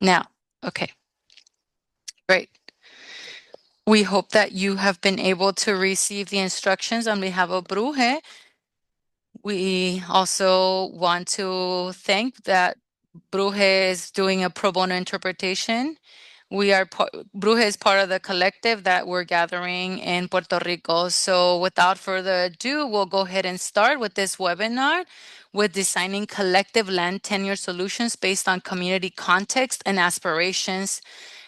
Now, okay, great. We hope that you have been able to receive the instructions on behalf of Bruje. We also want to thank that Bruje is doing a pro bono interpretation. Bruje is part of the collective that we're gathering in Puerto Rico. So without further ado, we'll go ahead and start with this webinar with designing collective land tenure solutions based on community context and aspirations,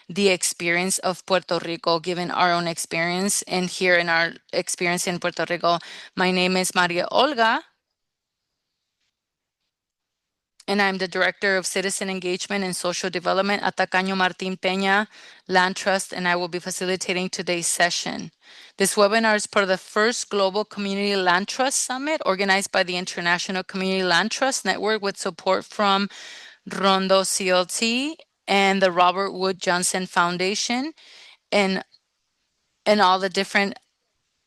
the experience of Puerto Rico, given our own experience and here in our experience in Puerto Rico. My name is Maria Olga, and I'm the Director of Citizen Engagement and Social Development at the Caño Martín Peña Land Trust, and I will be facilitating today's session. This webinar is part of the first Global Community Land Trust Summit organized by the International Community Land Trust Network with support from Rondo CLT and the Robert Wood Johnson Foundation and all the different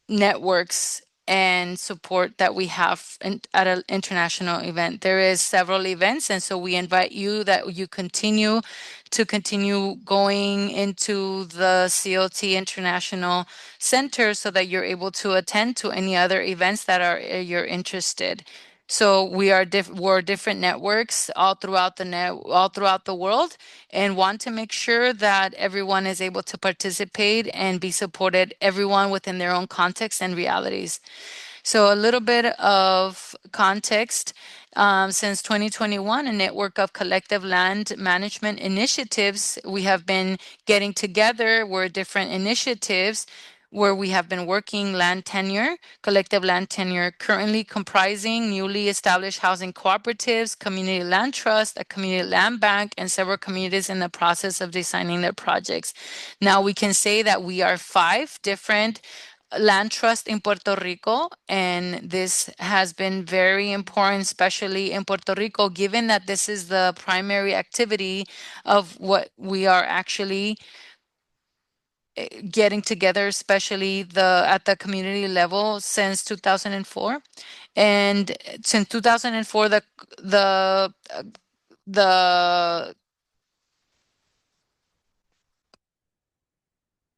networks and support that we have at an international event. There is several events, and so we invite you that you continue going into the CLT International Center so that you're able to attend to any other events that are you're interested. So we're different networks all throughout the world, and want to make sure that everyone is able to participate and be supported, everyone within their own context and realities. So a little bit of context. Since 2021, a network of collective land management initiatives, we have been getting together. We're different initiatives where we have been working land tenure, collective land tenure, currently comprising newly established housing cooperatives, community land trust, a community land bank, and several communities in the process of designing their projects. Now we can say that we are 5 different land trust in Puerto Rico, and this has been very important, especially in Puerto Rico, given that this is the primary activity of what we are actually getting together, especially at the community level since 2004. And since 2004, the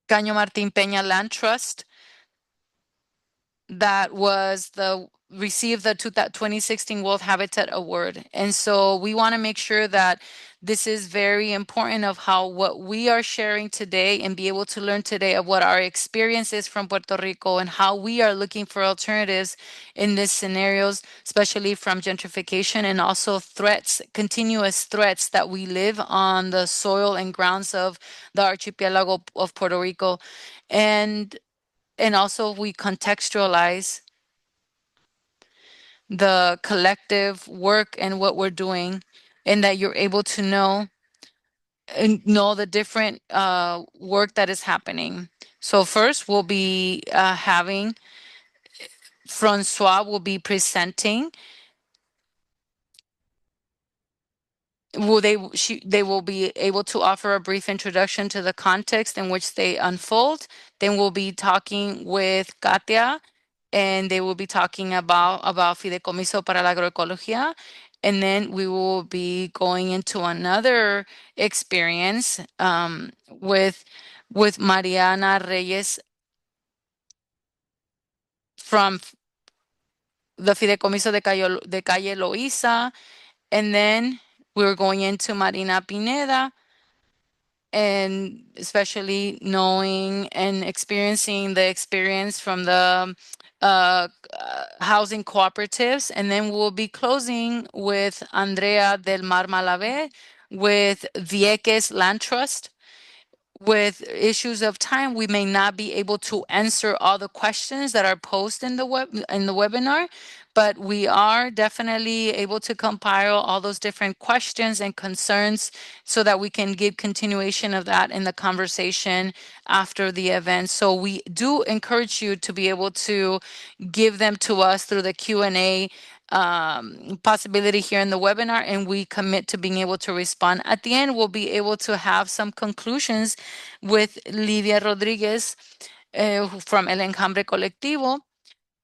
Caño Martín Peña Land Trust that was received the 2016 World Habitat Award. And so we want to make sure that this is very important of how what we are sharing today and be able to learn today of what our experience is from Puerto Rico and how we are looking for alternatives in these scenarios, especially from gentrification and also continuous threats that we live on the soil and grounds of the archipelago of Puerto Rico. And also we contextualize the collective work and what we're doing, and that you're able to know the different work that is happening. So first we'll be having Francois will be presenting. They will be able to offer a brief introduction to the context in which they unfold. Then we'll be talking with Katia, and they will be talking about Fideicomiso para la Agroecología. And then we will be going into another experience with Mariana Reyes from the Fideicomiso de Calle Loíza. And then we're going into Marina Pineda, and especially knowing and experiencing the experience from the housing cooperatives. And then we'll be closing with Andrea del Mar Malave with Vieques Land Trust. With issues of time, we may not be able to answer all the questions that are posed in the webinar, but we are definitely able to compile all those different questions and concerns so that we can give continuation of that in the conversation after the event. So we do encourage you to be able to give them to us through the Q&A possibility here in the webinar, and we commit to being able to respond. At the end, we'll be able to have some conclusions with Lidia Rodriguez from El Enjambre Colectivo,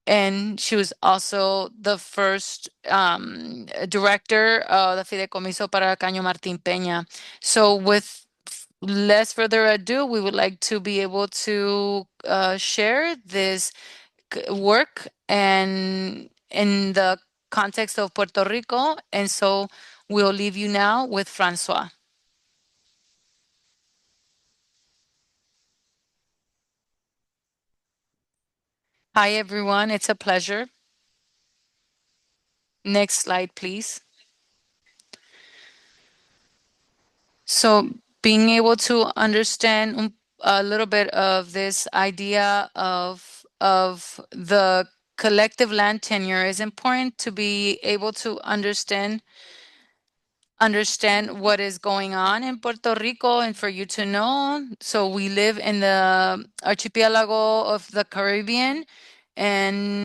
and she was also the first director of the Fideicomiso para Caño Martín Peña. So with less further ado, we would like to be able to share this work and in the context of Puerto Rico. And so we'll leave you now with Francois. Hi, everyone. It's a pleasure. Next slide, please. So being able to understand a little bit of this idea of the collective land tenure is important to be able to understand what is going on in Puerto Rico and for you to know. So we live in the archipelago of the Caribbean and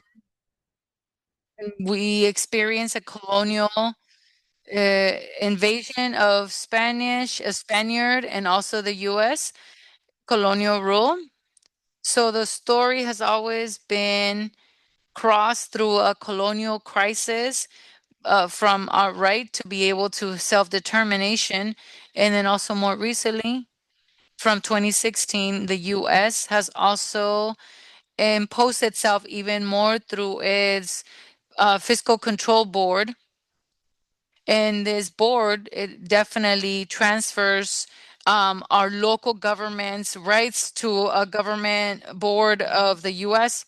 we experience a colonial invasion of Spanish, a Spaniard, and also the U.S. colonial rule. So the story has always been crossed through a colonial crisis from our right to be able to self-determination. And then also more recently, from 2016, the U.S. has also imposed itself even more through its fiscal control board. And this board, it definitely transfers our local government's rights to a government board of the US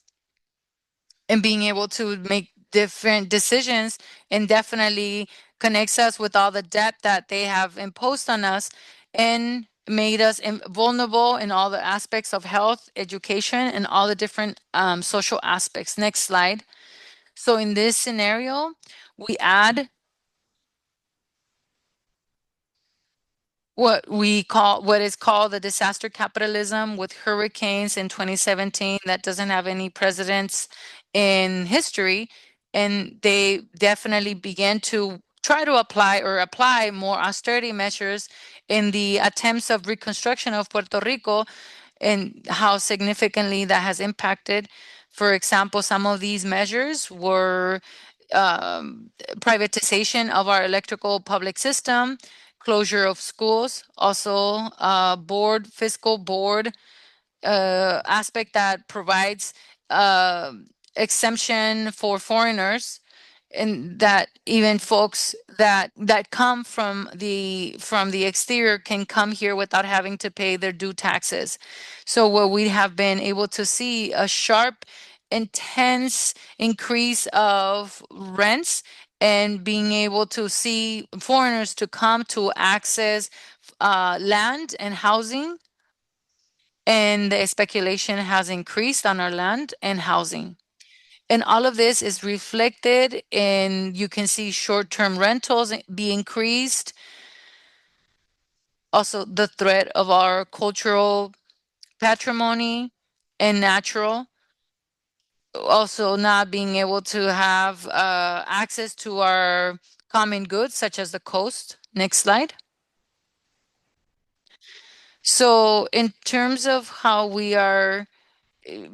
and being able to make different decisions and definitely connects us with all the debt that they have imposed on us and made us vulnerable in all the aspects of health, education, and all the different social aspects. Next slide. So in this scenario, we add what is called the disaster capitalism with hurricanes in 2017 that doesn't have any precedents in history, and they definitely began to try to apply more austerity measures in the attempts of reconstruction of Puerto Rico and how significantly that has impacted. For example, some of these measures were privatization of our electrical public system, closure of schools, also fiscal board aspect that provides uh, exemption for foreigners and that even folks that come from the exterior can come here without having to pay their due taxes. So what we have been able to see a sharp intense increase of rents and being able to see foreigners to come to access land and housing, and the speculation has increased on our land and housing. And all of this is reflected in, you can see short-term rentals be increased. Also, the threat of our cultural patrimony and natural. Also, not being able to have access to our common goods, such as the coast. Next slide. So, in terms of how we are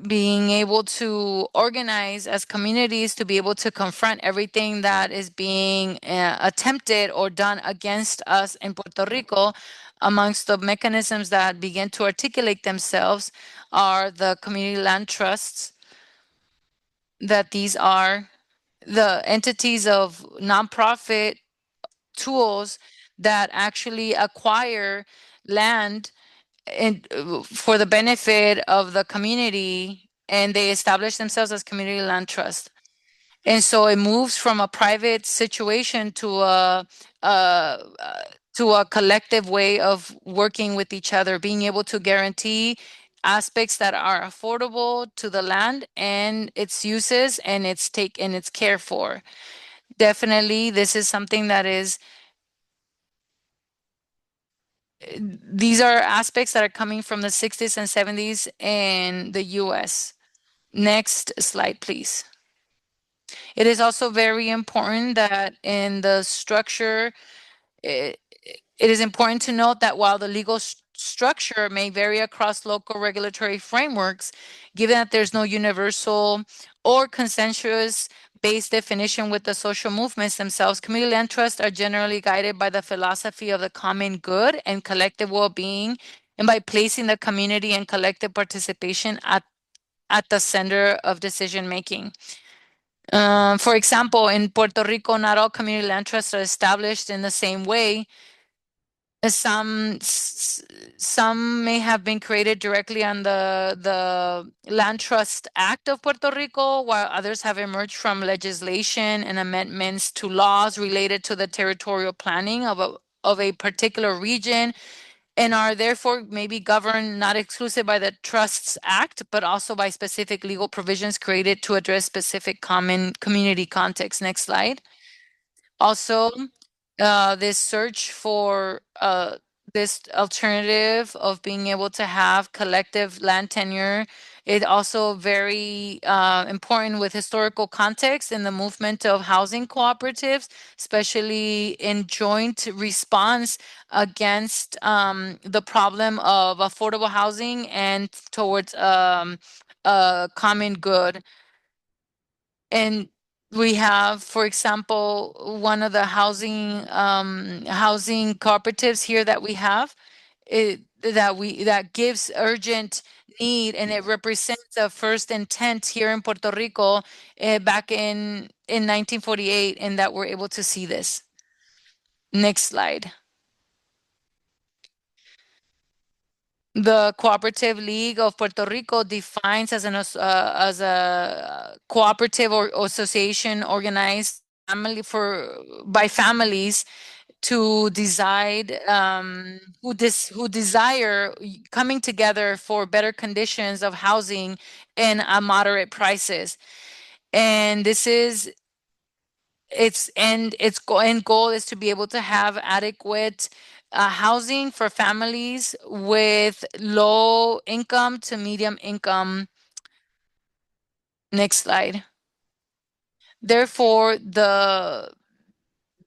being able to organize as communities to be able to confront everything that is being attempted or done against us in Puerto Rico, amongst the mechanisms that begin to articulate themselves are the community land trusts, that these are the entities of nonprofit tools that actually acquire land and for the benefit of the community, and they establish themselves as community land trust. And so it moves from a private situation to a collective way of working with each other, being able to guarantee aspects that are affordable to the land and its uses and its care for. Definitely, this is something that is these are aspects that are coming from the 60s and 70s in the US. Next slide, please. It is also very important that in the structure, it is important to note that while the legal structure may vary across local regulatory frameworks, given that there's no universal or consensus based definition with the social movements themselves. Community land trusts are generally guided by the philosophy of the common good and collective well-being, and by placing the community and collective participation at the center of decision making. For example, in Puerto Rico, not all community land trusts are established in the same way. Some may have been created directly on the Land Trust Act of Puerto Rico, while others have emerged from legislation and amendments to laws related to the territorial planning of a particular region, and are therefore maybe governed not exclusive by the Trusts Act, but also by specific legal provisions created to address specific common community context. Next slide. Also, this search for this alternative of being able to have collective land tenure is also very important with historical context in the movement of housing cooperatives, especially in joint response against the problem of affordable housing and towards a common good. And we have, for example, one of the housing cooperatives here that we have, that gives urgent need, and it represents the first intent here in Puerto Rico back in 1948, and that we're able to see this. Next slide. The Cooperative League of Puerto Rico defines as a cooperative or association organized family for by families to decide who desire coming together for better conditions of housing and moderate prices. And this is end goal is to be able to have adequate housing for families with low income to medium income. Next slide. Therefore, the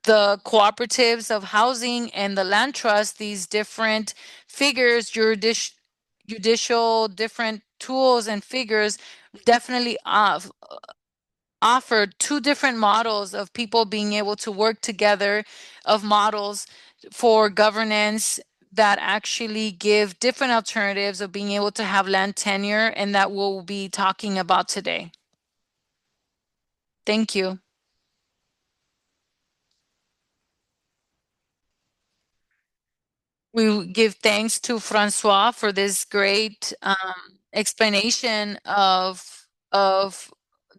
cooperatives of housing and the land trust, these different figures, judicial different tools and figures, definitely offered two different models of people being able to work together, of models for governance that actually give different alternatives of being able to have land tenure, and that we'll be talking about today. Thank you. We give thanks to Francois for this great explanation of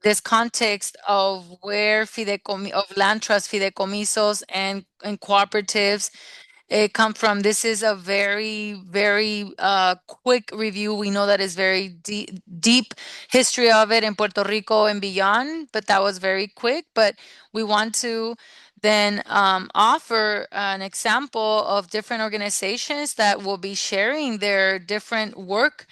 this context of where of land trust fideicomisos and cooperatives come from. This is a very quick review. We know that is very deep history of it in Puerto Rico and beyond, but that was very quick. But we want to then offer an example of different organizations that will be sharing their different work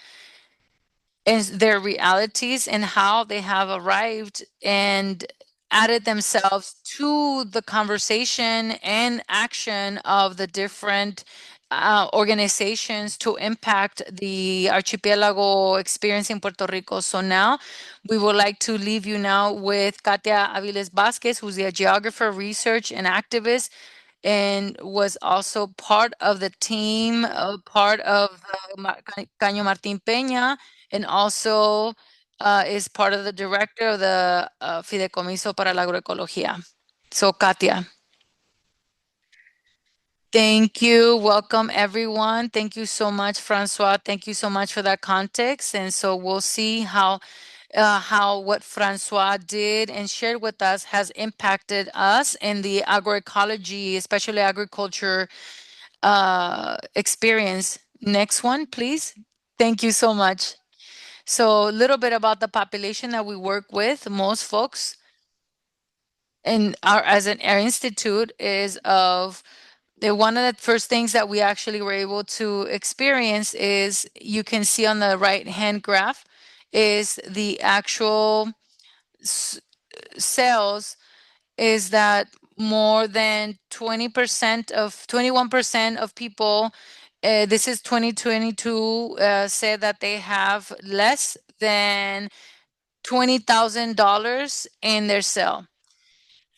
and their realities and how they have arrived and added themselves to the conversation and action of the different organizations to impact the archipelago experience in Puerto Rico. So now we would like to leave you now with Katia Aviles Vasquez, who's a geographer, research, and activist, and was also part of the team, part of Caño Martín Peña, and also is part of the director of the Fideicomiso para la Agroecología. So, Katia. Thank you. Welcome, everyone. Thank you so much, Francois. Thank you so much for that context. And so we'll see how what Francois did and shared with us has impacted us in the agroecology, especially agriculture experience. Next one, please. Thank you so much. So a little bit about the population that we work with. Most folks in our institute is of one of the first things that we actually were able to experience is you can see on the right hand graph is the actual sales is that more than 21% of people This is 2022, said that they have less than $20,000 in their cell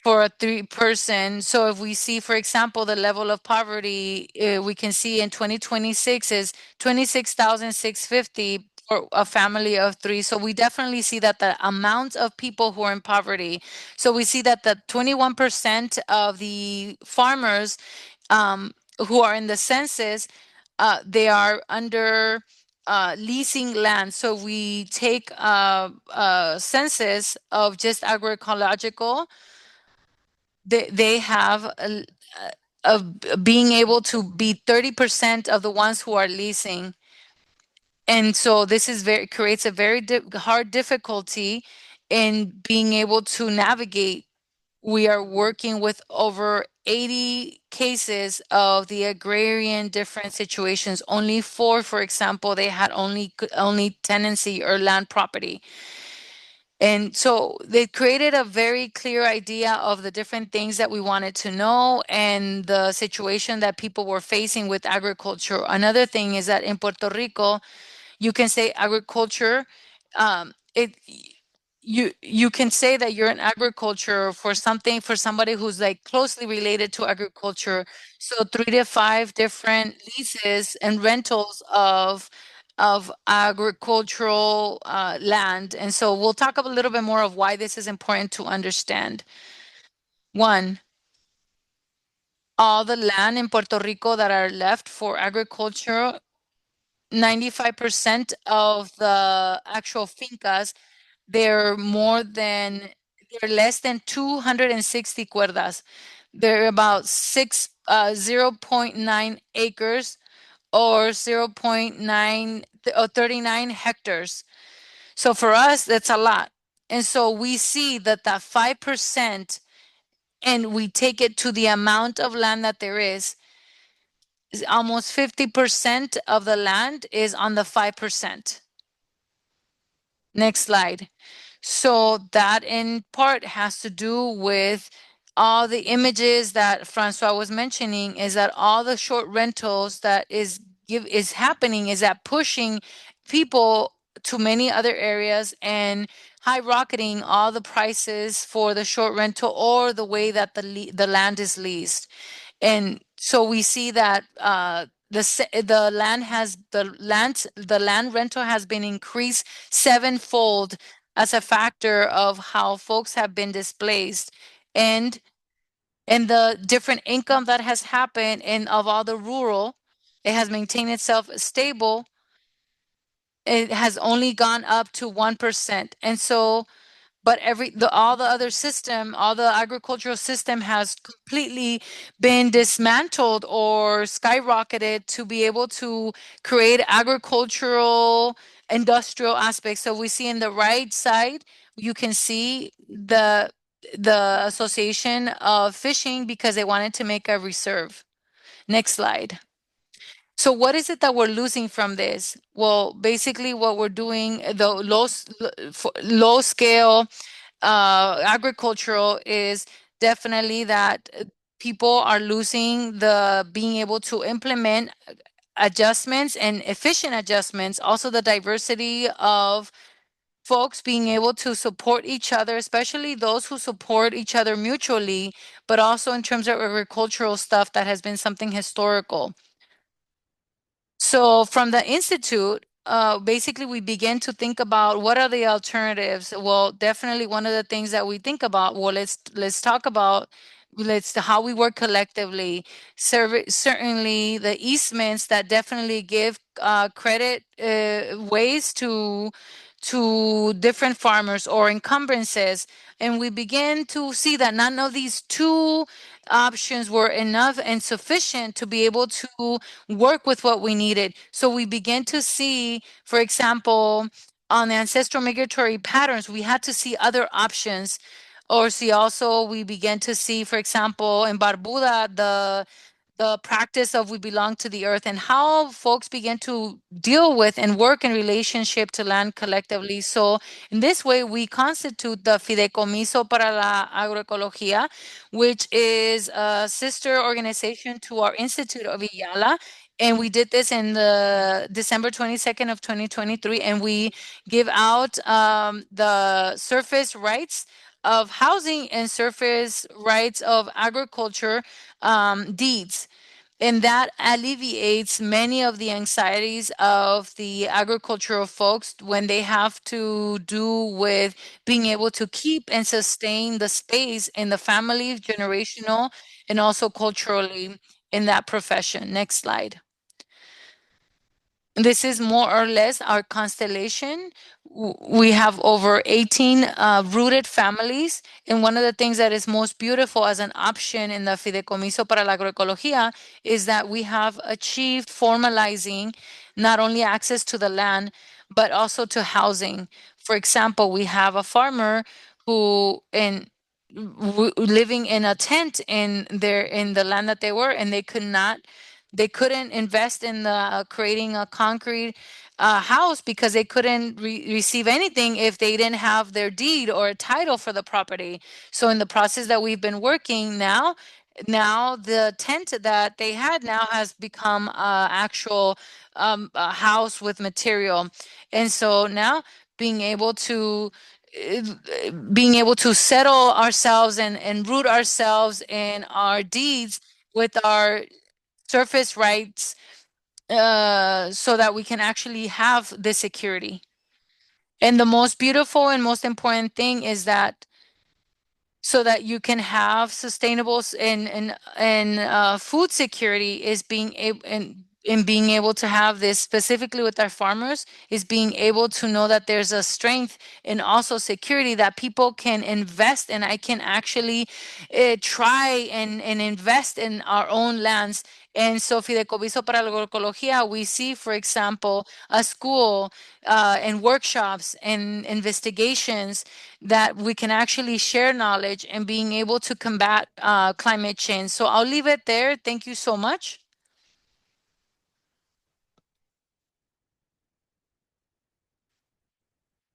for a three-person. So if we see, for example, the level of poverty, we can see in 2026 is 26,650 for a family of three. So we definitely see that the amount of people who are in poverty. So we see that the 21% of the farmers, who are in the census, they are under leasing land. So we take a census of just agroecological. They have of being able to be 30% of the ones who are leasing. And so this is very creates a very hard difficulty in being able to navigate. We are working with over 80 cases of the agrarian different situations. Only four, for example, they had only tenancy or land property. And so they created a very clear idea of the different things that we wanted to know and the situation that people were facing with agriculture. Another thing is that in Puerto Rico, you can say agriculture. It you can say that you're in agriculture for something for somebody who's like closely related to agriculture. So 3 to 5 different leases and rentals of agricultural land. And so we'll talk a little bit more of why this is important to understand. One, all the land in Puerto Rico that are left for agriculture, 95% of the actual fincas, they're more than, they're less than 260 cuerdas. They're about 0.9 acres or 0.9 or 39 hectares. So for us, that's a lot. And so we see that that 5%, and we take it to the amount of land that there is almost 50% of the land is on the 5%. Next slide. So that in part has to do with all the images that Francois was mentioning, is that all the short rentals that is happening is that pushing people to many other areas and high rocketing all the prices for the short rental or the way that the land is leased. And so we see that the land rental has been increased sevenfold as a factor of how folks have been displaced, and the different income that has happened, and of all the rural, it has maintained itself stable. It has only gone up to 1%. And so but all the other system, all the agricultural system has completely been dismantled or skyrocketed to be able to create agricultural industrial aspects. So we see in the right side, you can see the association of fishing because they wanted to make a reserve. Next slide. So what is it that we're losing from this? Well, basically what we're doing, the low scale agricultural, is definitely that people are losing the being able to implement adjustments and efficient adjustments. Also, the diversity of folks being able to support each other, especially those who support each other mutually, but also in terms of agricultural stuff that has been something historical. So from the institute, basically we begin to think about what are the alternatives. Well, definitely one of the things that we think about. Well, let's talk about let's how we work collectively. Certainly the easements that definitely give credit ways to different farmers or encumbrances, and we begin to see that none of these two options were enough and sufficient to be able to work with what we needed. So we begin to see, for example, on the ancestral migratory patterns, we had to see other options. Or see also, we began to see, for example, in Barbuda, the practice of we belong to the earth and how folks begin to deal with and work in relationship to land collectively. So in this way, we constitute the Fideicomiso para la Agroecología, which is a sister organization to our Institute of Iyala. And we did this in the December 22nd of 2023, and we give out the surface rights of housing and surface rights of agriculture deeds. And that alleviates many of the anxieties of the agricultural folks when they have to do with being able to keep and sustain the space in the family, generational, and also culturally in that profession. Next slide. This is more or less our constellation. We have over 18 rooted families. And one of the things that is most beautiful as an option in the Fideicomiso para la Agroecología is that we have achieved formalizing not only access to the land, but also to housing. For example, we have a farmer who living in a tent in the land that they were, and they couldn't invest in the creating a concrete house because they couldn't receive anything if they didn't have their deed or a title for the property. So in the process that we've been working now the tent that they had now has become actual a house with material. And so now being able to being able to settle ourselves and root ourselves in our deeds with our surface rights so that we can actually have this security. And the most beautiful and most important thing is that so that you can have sustainable and food security is being able and being able to have this specifically with our farmers is being able to know that there's a strength and also security that people can invest and I can actually try and invest in our own lands. And so Fideicomiso para la Agroecología, we see, for example, a school and workshops and investigations that we can actually share knowledge and being able to combat climate change. So I'll leave it there. Thank you so much.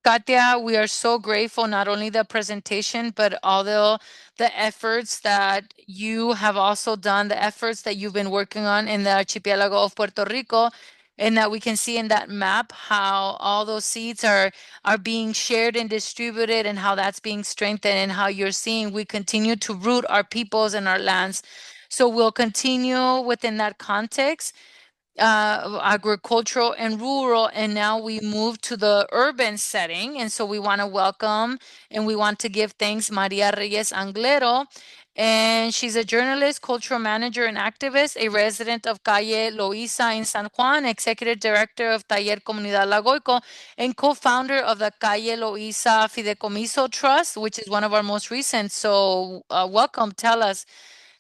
Katia, we are so grateful not only the presentation, but all the efforts that you have also done, the efforts that you've been working on in the archipelago of Puerto Rico, and that we can see in that map how all those seeds are being shared and distributed and how that's being strengthened and how you're seeing we continue to root our peoples and our lands. So we'll continue within that context agricultural and rural, and now we move to the urban setting. And so we want to welcome and we want to give thanks Maria Reyes Anglero. And she's a journalist, cultural manager, and activist, a resident of Calle Loíza in San Juan, executive director of Taller Comunidad Lagoico, and co-founder of the Calle Loíza Fideicomiso Trust, which is one of our most recent. So welcome, tell us.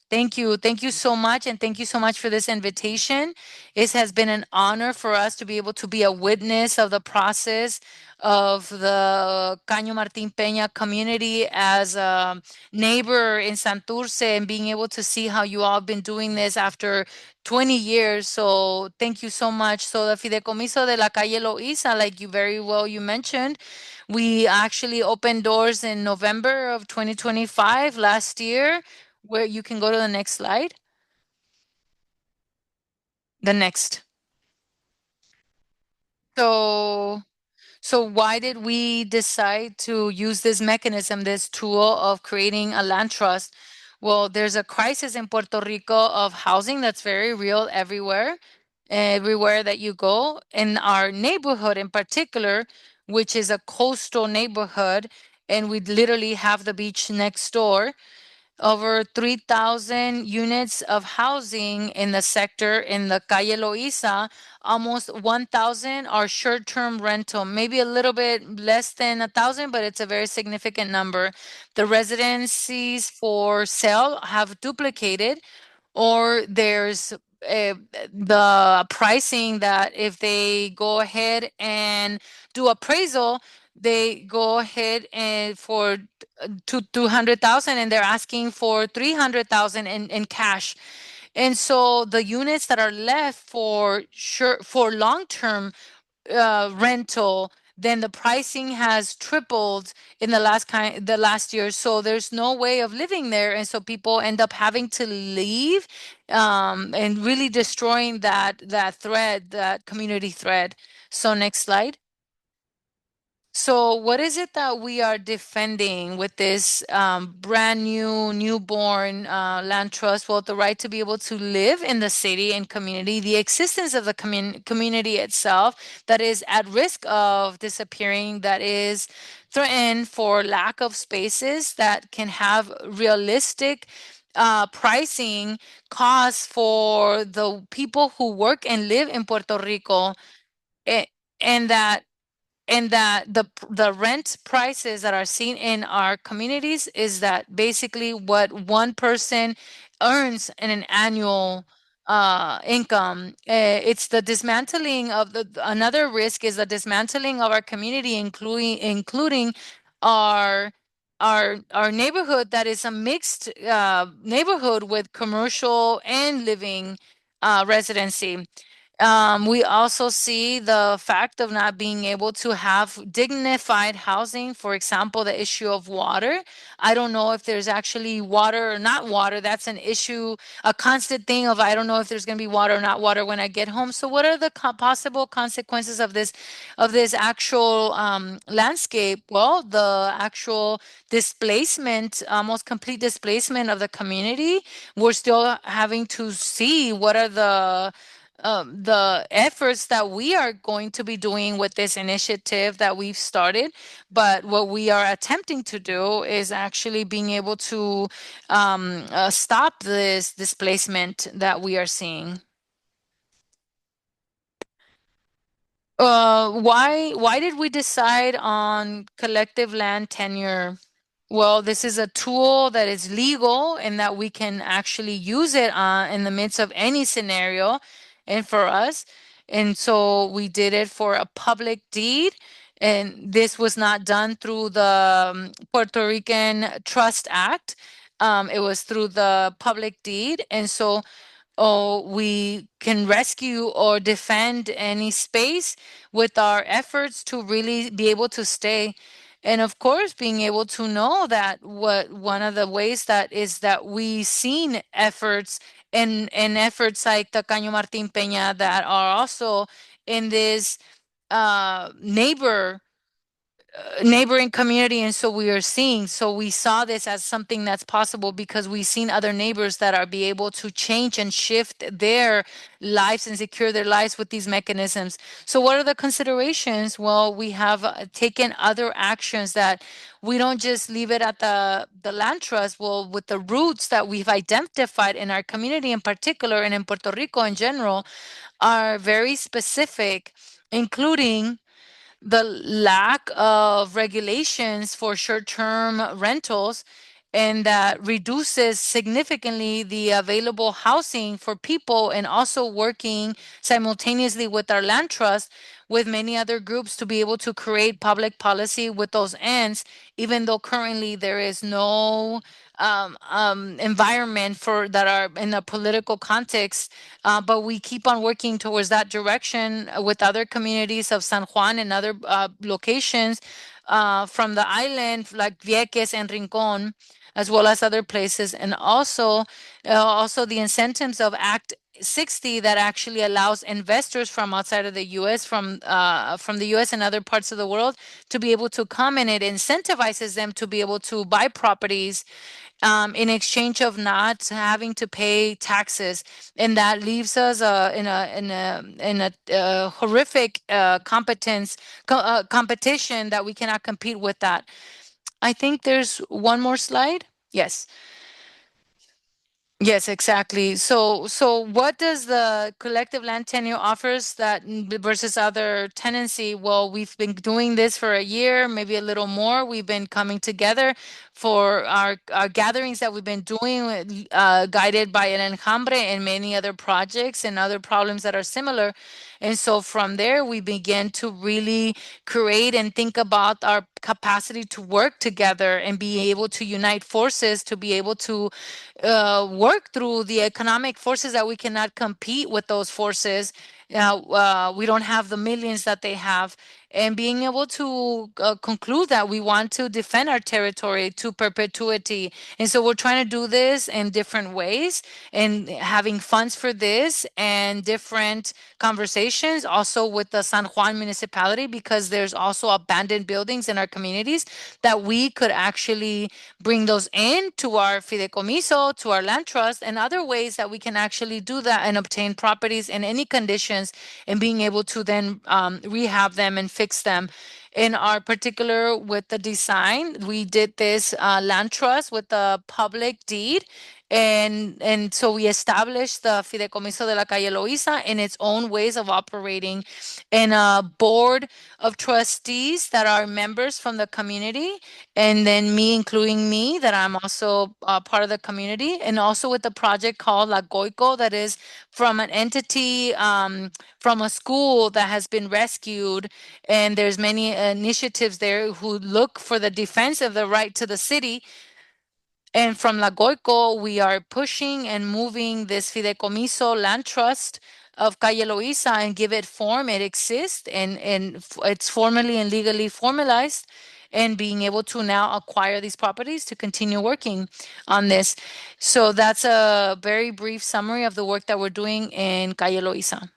Thank you. Thank you so much. And thank you so much for this invitation. It has been an honor for us to be able to be a witness of the process of the Caño Martín Peña community as a neighbor in Santurce and being able to see how you all have been doing this after 20 years. So thank you so much. So the Fideicomiso de la Calle Loíza, like you very well you mentioned, we actually opened doors in November of 2025 last year where you can go to the next slide. The next. So, so why did we decide to use this mechanism, this tool of creating a land trust? Well, there's a crisis in Puerto Rico of housing that's very real everywhere, everywhere that you go. In our neighborhood in particular, which is a coastal neighborhood, and we literally have the beach next door. Over 3,000 units of housing in the sector in the Calle Loíza. Almost 1,000 are short-term rental, maybe a little bit less than 1,000, but it's a very significant number. The residencies for sale have duplicated, or there's the pricing that if they go ahead and do appraisal, they go ahead and for to 200,000 and they're asking for 300,000 in cash. And so the units that are left for long term rental, then the pricing has tripled in the last year. So there's no way of living there, and so people end up having to leave, and really destroying that community thread. So next slide. So, what is it that we are defending with this brand new, newborn land trust? Well, the right to be able to live in the city and community, the existence of the community itself that is at risk of disappearing, that is threatened for lack of spaces that can have realistic pricing costs for the people who work and live in Puerto Rico. eh, And that the rent prices that are seen in our communities is that basically what one person earns in an annual income. It's the dismantling of the another risk is the dismantling of our community, including our our neighborhood that is a mixed neighborhood with commercial and living residency. We also see the fact of not being able to have dignified housing. For example, the issue of water. I don't know if there's actually water or not water. That's an issue, a constant thing of I don't know if there's going to be water or not water when I get home. So, what are the possible consequences of this actual landscape? Well, the actual displacement, almost complete displacement of the community. We're still having to see what are the efforts that we are going to be doing with this initiative that we've started. But what we are attempting to do is actually being able to stop this displacement that we are seeing. Why did we decide on collective land tenure? Well, this is a tool that is legal and that we can actually use it in the midst of any scenario and for us. And so we did it for a public deed. And this was not done through the Puerto Rican Trust Act. It was through the public deed. And so we can rescue or defend any space with our efforts to really be able to stay. And of course, being able to know that what one of the ways that is that we seen efforts and efforts like the Caño Martín Peña that are also in this neighboring community, and so we saw this as something that's possible because we've seen other neighbors that are be able to change and shift their lives and secure their lives with these mechanisms. So what are the considerations? Well, we have taken other actions that we don't just leave it at the land trust. Well, with the roots that we've identified in our community in particular and in Puerto Rico in general are very specific, including the lack of regulations for short-term rentals, and that reduces significantly the available housing for people, and also working simultaneously with our land trust with many other groups to be able to create public policy with those ends, even though currently there is no environment for that are in a political context, but we keep on working towards that direction with other communities of San Juan and other locations from the island like Vieques and Rincon, as well as other places, and also the incentives of Act 60 that actually allows investors from outside of the U.S. From the U.S. and other parts of the world to be able to come, and it incentivizes them to be able to buy properties in exchange of not having to pay taxes, and that leaves us in a horrific competition that we cannot compete with that. I think there's one more slide. Yes. Yes, exactly. So what does the collective land tenure offers that versus other tenancy? Well, we've been doing this for a year, maybe a little more. We've been coming together for our gatherings that we've been doing, guided by El Enjambre and many other projects and other problems that are similar. And so from there, we began to really create and think about our capacity to work together and be able to unite forces to be able to work through the economic forces that we cannot compete with those forces, We don't have the millions that they have. And being able to conclude that we want to defend our territory to perpetuity. And so we're trying to do this in different ways and having funds for this and different conversations also with the San Juan municipality, because there's also abandoned buildings in our communities that we could actually bring those in to our fideicomiso, to our land trust, and other ways that we can actually do that and obtain properties in any conditions, and being able to then rehab them and fix them. In our particular with the design, we did this land trust with the public deed, and so we established the Fideicomiso de la Calle Loíza in its own ways of operating, and a board of trustees that are members from the community, and then me, including me, that I'm also part of the community, and also with the project called La Goico, that is from an entity from a school that has been rescued, and there's many initiatives there who look for the defense of the right to the city. And from La Goico, we are pushing and moving this fideicomiso land trust of Calle Loíza and give it form. It exists, and it's formally and legally formalized, and being able to now acquire these properties to continue working on this. So that's a very brief summary of the work that we're doing in Calle Loíza.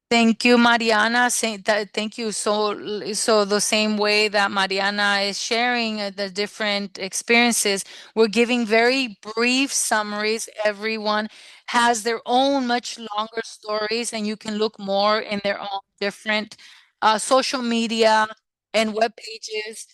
Thank you, Mariana. Thank you. So the same way that Mariana is sharing the different experiences, we're giving very brief summaries. Everyone has their own much longer stories, and you can look more in their own different social media and web pages.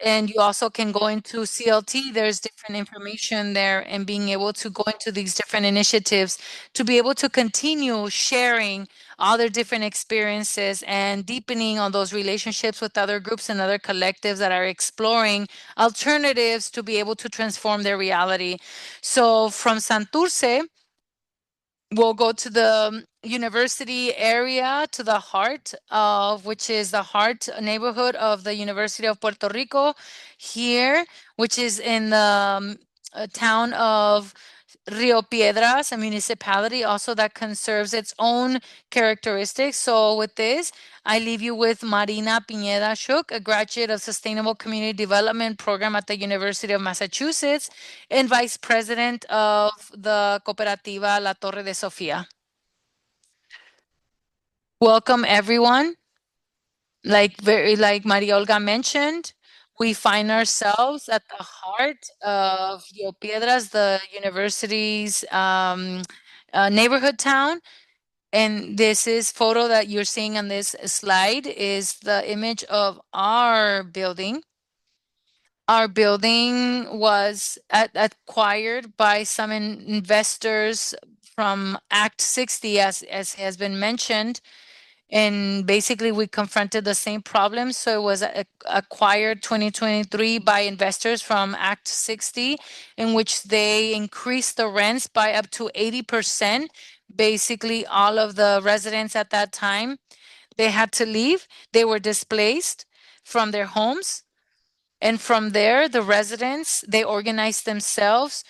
And you also can go into CLT. There's different information there, and being able to go into these different initiatives to be able to continue sharing all their different experiences and deepening on those relationships with other groups and other collectives that are exploring alternatives to be able to transform their reality. So from Santurce, we'll go to the university area, to the heart of which is the heart neighborhood of the University of Puerto Rico here, which is in the town of Rio Piedras, a municipality also that conserves its own characteristics. So with this, I leave you with Marina Pineda Shuk, a graduate of Sustainable Community Development Program at the University of Massachusetts and Vice President of the Cooperativa La Torre de Sofia. Welcome everyone. Like Maria Olga mentioned, we find ourselves at the heart of Rio Piedras, the university's neighborhood town. And this is photo that you're seeing on this slide is the image of our building. Our building was acquired by some investors from Act 60, as has been mentioned, and basically we confronted the same problem. So it was acquired 2023 by investors from Act 60, in which they increased the rents by up to 80%. Basically, all of the residents at that time, they had to leave. They were displaced from their homes. And from there, the residents, they organized themselves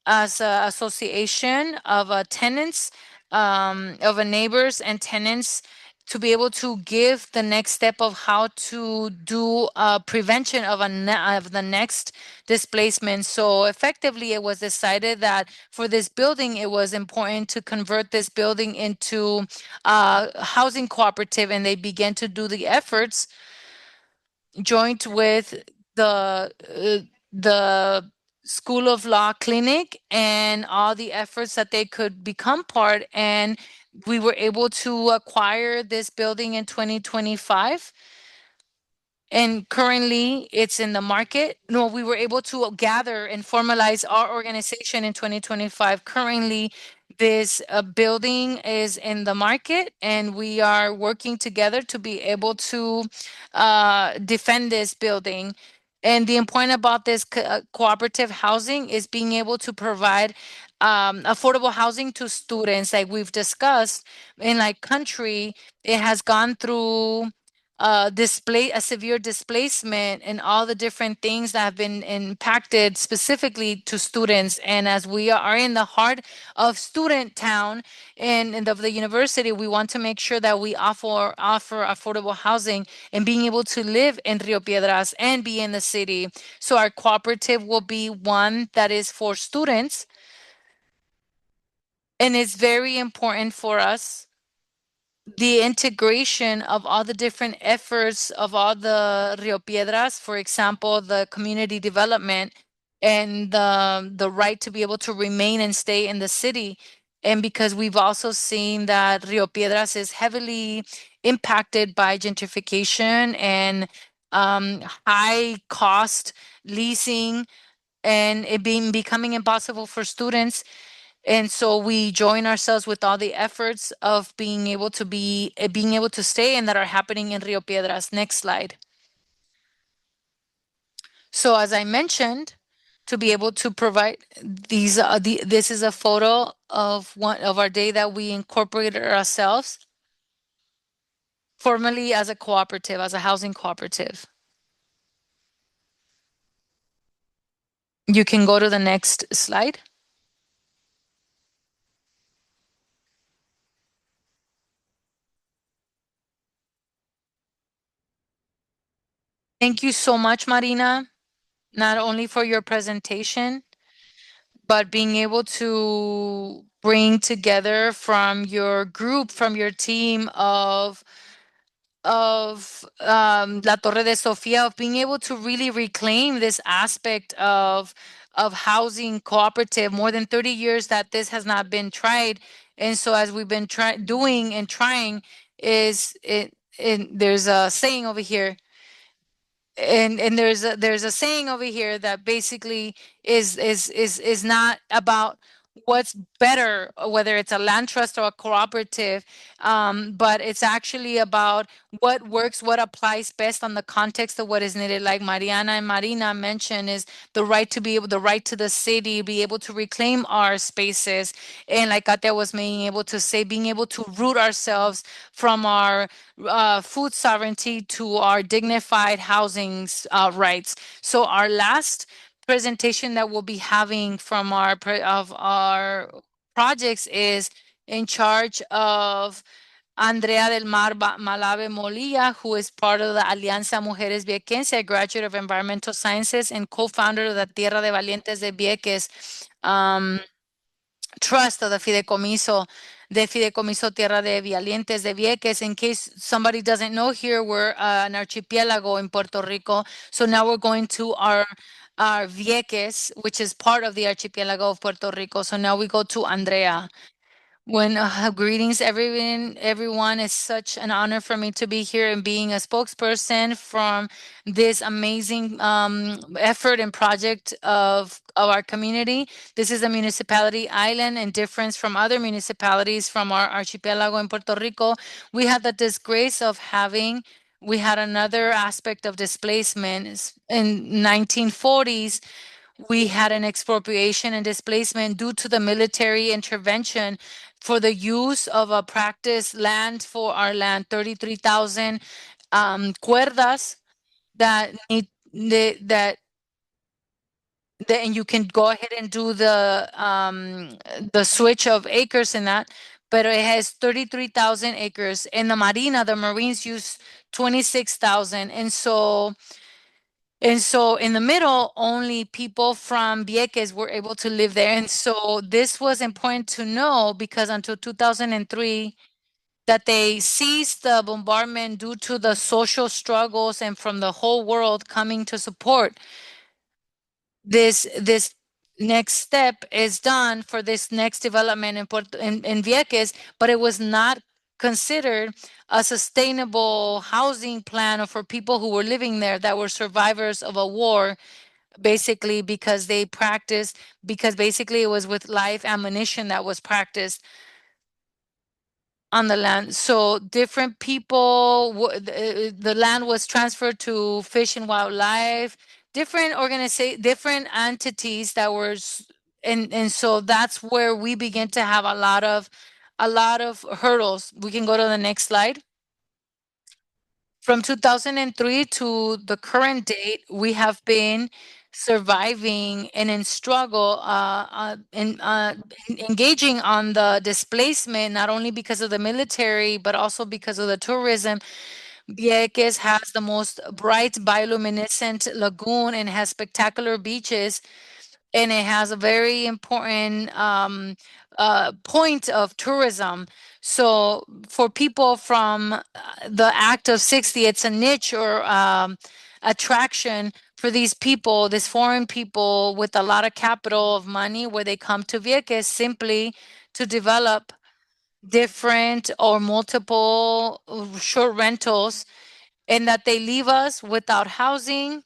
as an association of tenants, of a neighbors and tenants, to be able to give the next step of how to do prevention of of the next displacement. So effectively, it was decided that for this building, it was important to convert this building into a housing cooperative, and they began to do the efforts joined with the School of Law Clinic and all the efforts that they could become part. And we were able to acquire this building in 2025, and currently it's in the market. No, we were able to gather and formalize our organization in 2025. Currently, this building is in the market, and we are working together to be able to defend this building. And the point about this cooperative housing is being able to provide affordable housing to students, like we've discussed. In like country, it has gone through a severe displacement and all the different things that have been impacted specifically to students. And as we are in the heart of student town and of the university, we want to make sure that we offer affordable housing and being able to live in Rio Piedras and be in the city. So our cooperative will be one that is for students, and it's very important for us the integration of all the different efforts of all the Rio Piedras, for example, the community development and the right to be able to remain and stay in the city. And because we've also seen that Rio Piedras is heavily impacted by gentrification and high cost leasing and it being becoming impossible for students, and so we join ourselves with all the efforts of being able to stay and that are happening in Rio Piedras. Next slide. So as I mentioned, to be able to provide this is a photo of one of our day that we incorporated ourselves formally as a cooperative, as a housing cooperative. You can go to the next slide. Thank you so much, Marina, not only for your presentation, but being able to bring together from your group, from your team of La Torre de Sofia, of being able to really reclaim this aspect of housing cooperative. More than 30 years that this has not been tried, and so as we've been doing and trying, is it there's a saying over here, and there's a saying over here that basically is not about what's better, whether it's a land trust or a cooperative, but it's actually about what works, what applies best on the context of what is needed. Like Mariana and Marina mentioned, is the right to the city, be able to reclaim our spaces, and like Katia was being able to say, being able to root ourselves from our food sovereignty to our dignified housing rights. So our last presentation that we'll be having from of our projects is in charge of Andrea del Mar Malave Molilla, who is part of the Alianza Mujeres Viequense, a graduate of environmental sciences and co-founder of the Tierra de Valientes de Vieques. Trust of the Fideicomiso Tierra de Valientes de Vieques. In case somebody doesn't know, here we're an archipelago in Puerto Rico. So now we're going to our Vieques, which is part of the archipelago of Puerto Rico. So now we go to Andrea. When greetings, everyone. Everyone, it's such an honor for me to be here and being a spokesperson from this amazing effort and project of our community. This is a municipality island and difference from other municipalities from our archipelago in Puerto Rico. We had the disgrace of having. We had another aspect of displacement in 1940s. We had an expropriation and displacement due to the military intervention for the use of a practice land for our land, 33,000 cuerdas that need that and you can go ahead and do the switch of acres in that, but it has 33,000 acres. In the marina, the Marines use 26,000, and so in the middle, only people from Vieques were able to live there. And so this was important to know because until 2003, that they ceased the bombardment due to the social struggles and from the whole world coming to support. This next step is done for this next development in Vieques, but it was not considered a sustainable housing plan or for people who were living there that were survivors of a war, basically because basically it was with live ammunition that was practiced on the land. So different people, the land was transferred to Fish and Wildlife, different entities that were, and so that's where we begin to have a lot of hurdles. We can go to the next slide. From 2003 to the current date, we have been surviving and in struggle, engaging on the displacement, not only because of the military, but also because of the tourism. Vieques has the most bright bioluminescent lagoon and has spectacular beaches, and it has a very important point of tourism. So for people from the Act of 60, it's a niche or attraction for these people, these foreign people with a lot of capital of money, where they come to Vieques simply to develop different or multiple short rentals, and that they leave us without housing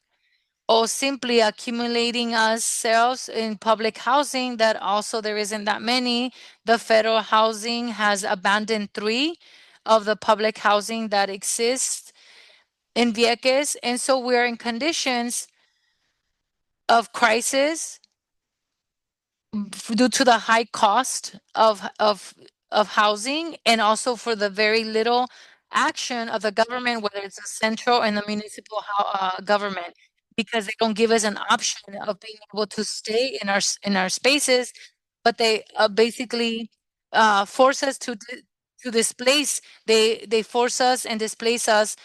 or simply accumulating ourselves in public housing that also there isn't that many. The federal housing has abandoned three of the public housing that exists in Vieques. And so we're in conditions of crisis due to the high cost of housing, and also for the very little action of the government, whether it's the central and the municipal government, because they don't give us an option of being able to stay in in our spaces, but they basically force us to displace. They force us and displace us,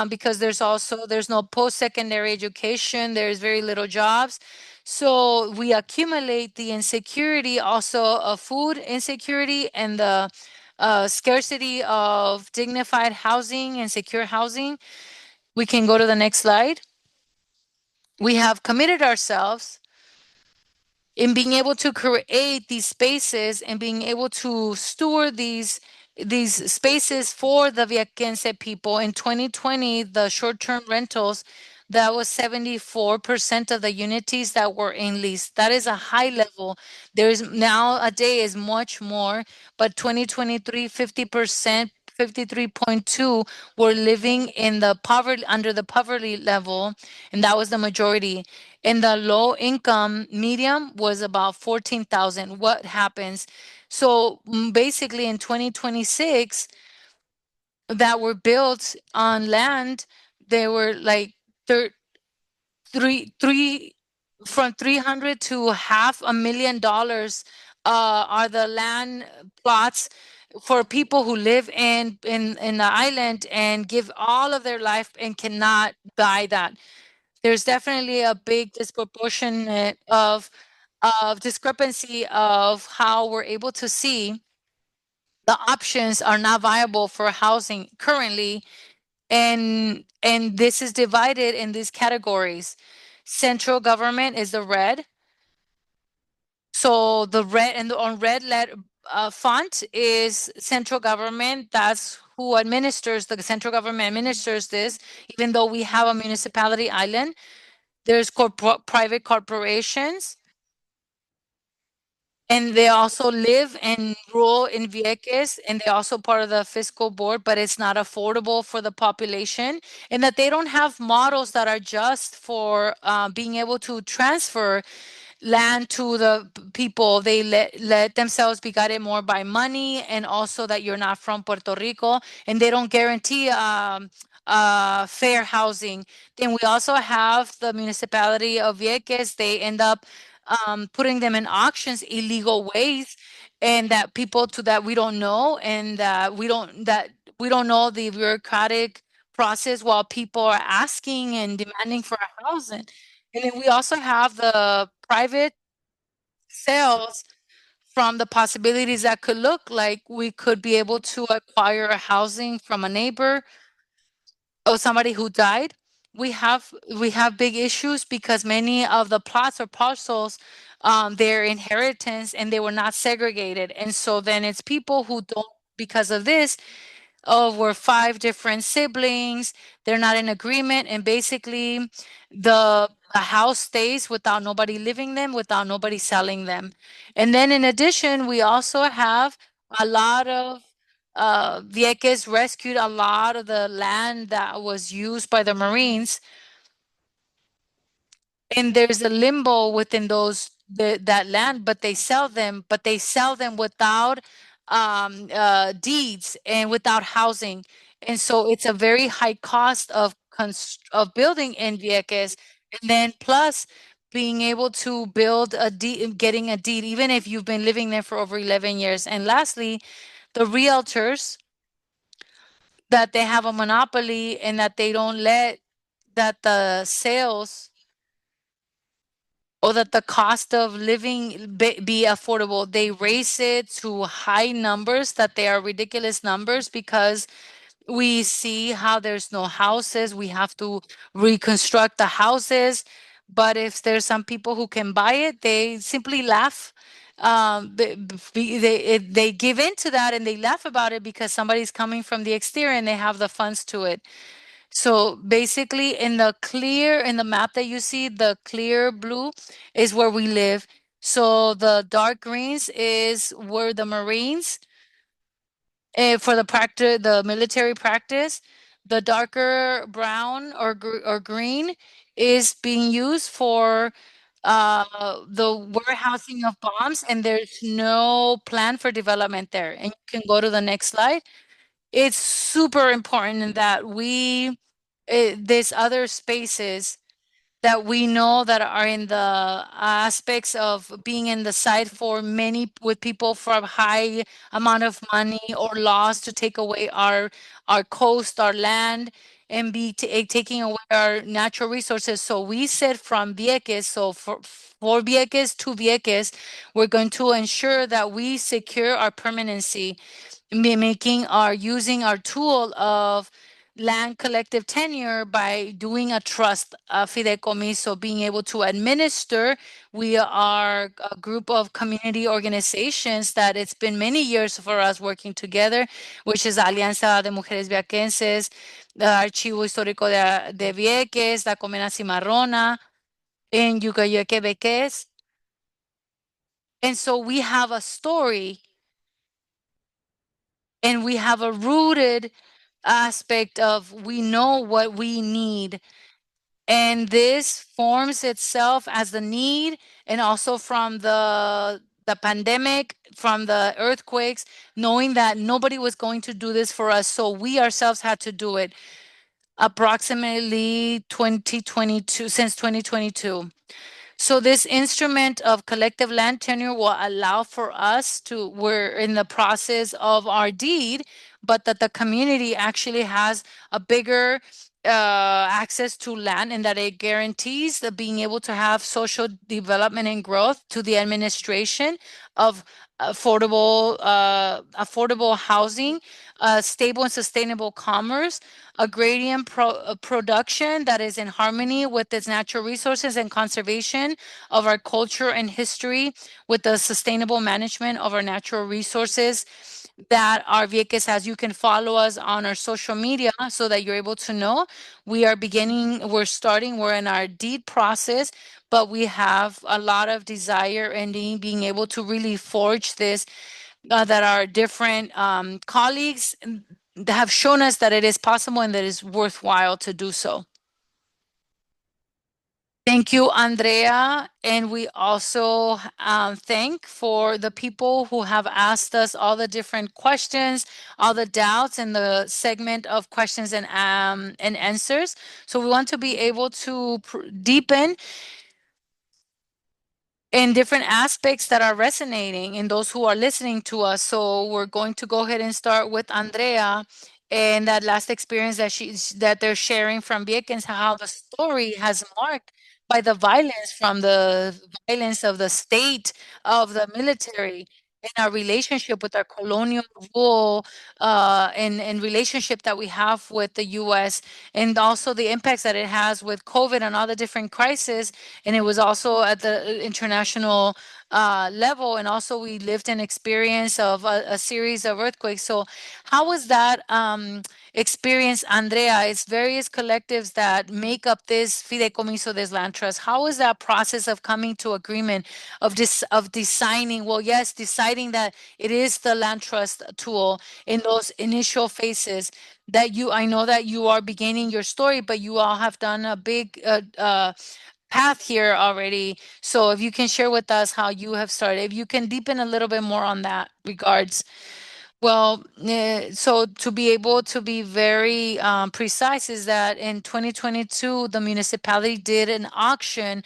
because there's no post-secondary education. There's very little jobs, so we accumulate the insecurity also of food insecurity and the scarcity of dignified housing and secure housing. We can go to the next slide. We have committed ourselves in being able to create these spaces and being able to steward these spaces for the Viaquense people. In 2020, the short-term rentals, that was 74% of the unities that were in lease. That is a high level. There is nowadays much more, but 2023, 50%, 53.2 were living in the poverty, under the poverty level, and that was the majority. And the low income medium was about 14,000. What happens? So basically in 2026 that were built on land, they were like three from 300 to $500,000 are the land plots for people who live in the island and give all of their life and cannot buy that. There's definitely a big disproportionate of discrepancy of how we're able to see the options are not viable for housing currently, and this is divided in these categories. Central government is the red. So the red and on red letter font is central government. That's who administers, the central government administers this, even though we have a municipality island. There's private corporations, and they also live and rule in Vieques, and they're also part of the fiscal board, but it's not affordable for the population, and that they don't have models that are just for being able to transfer land to the people. They let themselves be guided more by money, and also that you're not from Puerto Rico, and they don't guarantee fair housing. Then we also have the municipality of Vieques. They end up putting them in auctions illegal ways, and that people to that we don't know, and that we don't know the bureaucratic process while people are asking and demanding for a housing. And then we also have the private sales from the possibilities that could look like we could be able to acquire a housing from a neighbor or somebody who died. We have big issues because many of the plots or parcels, their inheritance, and they were not segregated, and so then it's people who don't, because of this, oh, we're five different siblings. They're not in agreement, and basically, the house stays without nobody living them, without nobody selling them. And then, in addition, we also have a lot of Vieques rescued a lot of the land that was used by the Marines, and there's a limbo within that land, but they sell them without deeds and without housing. And so it's a very high cost of of building in Vieques. And then plus being able to build a deed, getting a deed, even if you've been living there for over 11 years. And lastly, the realtors, that they have a monopoly and that they don't let that the sales or that the cost of living be affordable. They raise it to high numbers, that they are ridiculous numbers, because we see how there's no houses. We have to reconstruct the houses. But if there's some people who can buy it, they simply laugh. They give in to that and they laugh about it because somebody's coming from the exterior and they have the funds to it. So basically, in the map that you see, the clear blue is where we live. So the dark greens is where the Marines, for the practice, the military practice. The darker brown or or green is being used for the warehousing of bombs, and there's no plan for development there. And you can go to the next slide. It's super important in that there's other spaces that we know that are in the aspects of being in the site for many, with people from high amount of money or laws to take away our coast, our land, and taking away our natural resources. So we said from Vieques, so for Vieques to Vieques, we're going to ensure that we secure our permanency, making our using our tool of land collective tenure by doing a trust, fideicomiso, being able to administer. We are a group of community organizations that it's been many years for us working together, which is Alianza de Mujeres Viaquenses, the Archivo Histórico de Vieques, la Comena Cimarrona, and Yucayueque Beques. And so we have a story and we have a rooted aspect of we know what we need, and this forms itself as the need, and also from the pandemic, from the earthquakes, knowing that nobody was going to do this for us, so we ourselves had to do it approximately 2022, since 2022. So this instrument of collective land tenure will allow for us to, we're in the process of our deed, but that the community actually has a bigger access to land, and that it guarantees the being able to have social development and growth to the administration of affordable housing, stable and sustainable commerce, agrarian production that is in harmony with its natural resources, and conservation of our culture and history with the sustainable management of our natural resources that our Vieques has. You can follow us on our social media so that you're able to know. We're in our deed process, but we have a lot of desire and being able to really forge this, that our different colleagues have shown us that it is possible and that it's worthwhile to do so. Thank you, Andrea. And we also thank for the people who have asked us all the different questions, all the doubts in the segment of questions and answers. So we want to be able to deepen in different aspects that are resonating in those who are listening to us. So we're going to go ahead and start with Andrea and that last experience that they're sharing from Vieques, how the story has marked by the violence, from the violence of the state, of the military, and our relationship with our colonial rule, and relationship that we have with the U.S., and also the impacts that it has with COVID and all the different crises. And it was also at the international level, and also we lived an experience of a series of earthquakes. So how was that experience, Andrea? It's various collectives that make up this fideicomiso, this land trust. How is that process of coming to agreement, of designing, well, yes, deciding that it is the land trust tool in those initial phases, that I know that you are beginning your story, but you all have done a big path here already. So if you can share with us how you have started, if you can deepen a little bit more on that regards, Well, so to be able to be very precise is that in 2022, the municipality did an auction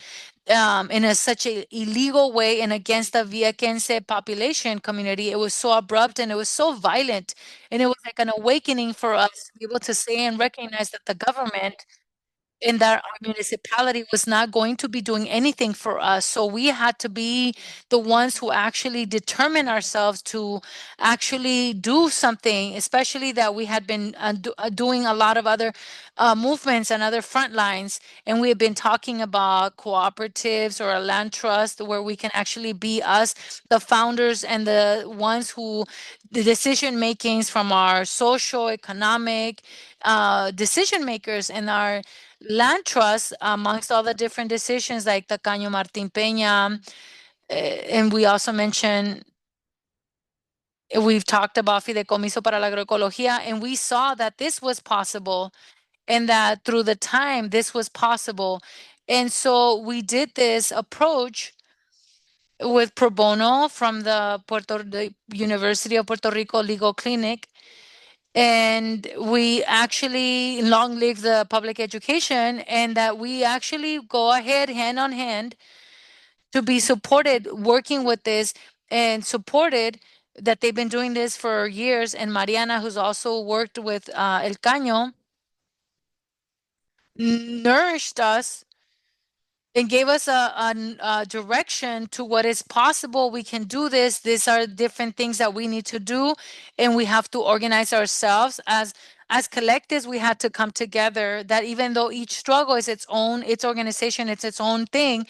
in such a illegal way and against the Villaquense population community. It was so abrupt and it was so violent, and it was like an awakening for us to be able to say and recognize that the government in that our municipality was not going to be doing anything for us. So we had to be the ones who actually determine ourselves to actually do something, especially that we had been doing a lot of other movements and other front lines. And we have been talking about cooperatives or a land trust where we can actually be us, the founders and the ones who the decision makings from our social, economic decision makers and our land trust amongst all the different decisions like the Caño Martín Peña. And we also mentioned, we've talked about Fideicomiso para la Agroecología, and we saw that this was possible and that through the time this was possible. And so we did this approach with pro bono from the University of Puerto Rico Legal Clinic, and we actually long live the public education, and that we actually go ahead hand on hand to be supported working with this and supported that they've been doing this for years. And Mariana, who's also worked with El Caño, nourished us and gave us a direction to what is possible. We can do this. These are different things that we need to do, and we have to organize ourselves as collectives. We had to come together. That even though each struggle is its own, its organization, it's its own thing,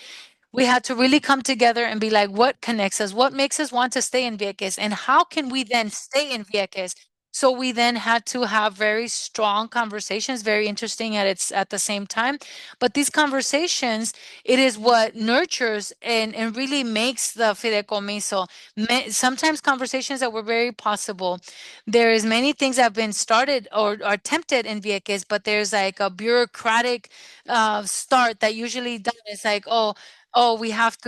we had to really come together and be like, what connects us? What makes us want to stay in Vieques? And how can we then stay in Vieques? So we then had to have very strong conversations, very interesting at the same time. But these conversations, it is what nurtures and really makes the fideicomiso. Sometimes conversations that were very possible. There is many things that have been started or are attempted in Vieques, but there's like a bureaucratic start that usually done. It's like, oh, we have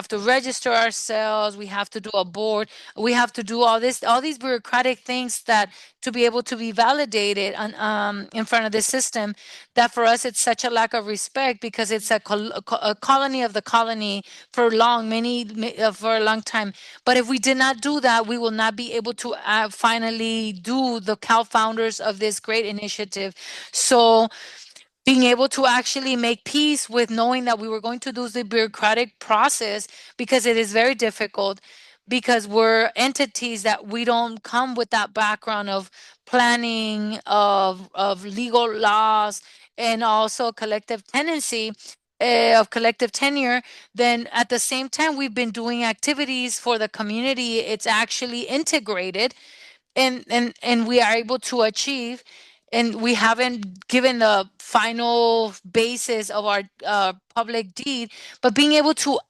to register ourselves, we have to do a board, we have to do all these bureaucratic things that to be able to be validated in front of the system, that for us it's such a lack of respect because it's a colony of the colony for for a long time. But if we did not do that, we will not be able to finally do the founders of this great initiative. So being able to actually make peace with knowing that we were going to do the bureaucratic process, because it is very difficult, because we're entities that we don't come with that background of planning of legal laws and also collective tenancy, of collective tenure. Then at the same time we've been doing activities for the community. It's actually integrated, and we are able to achieve, and we haven't given the final basis of our public deed, but being able to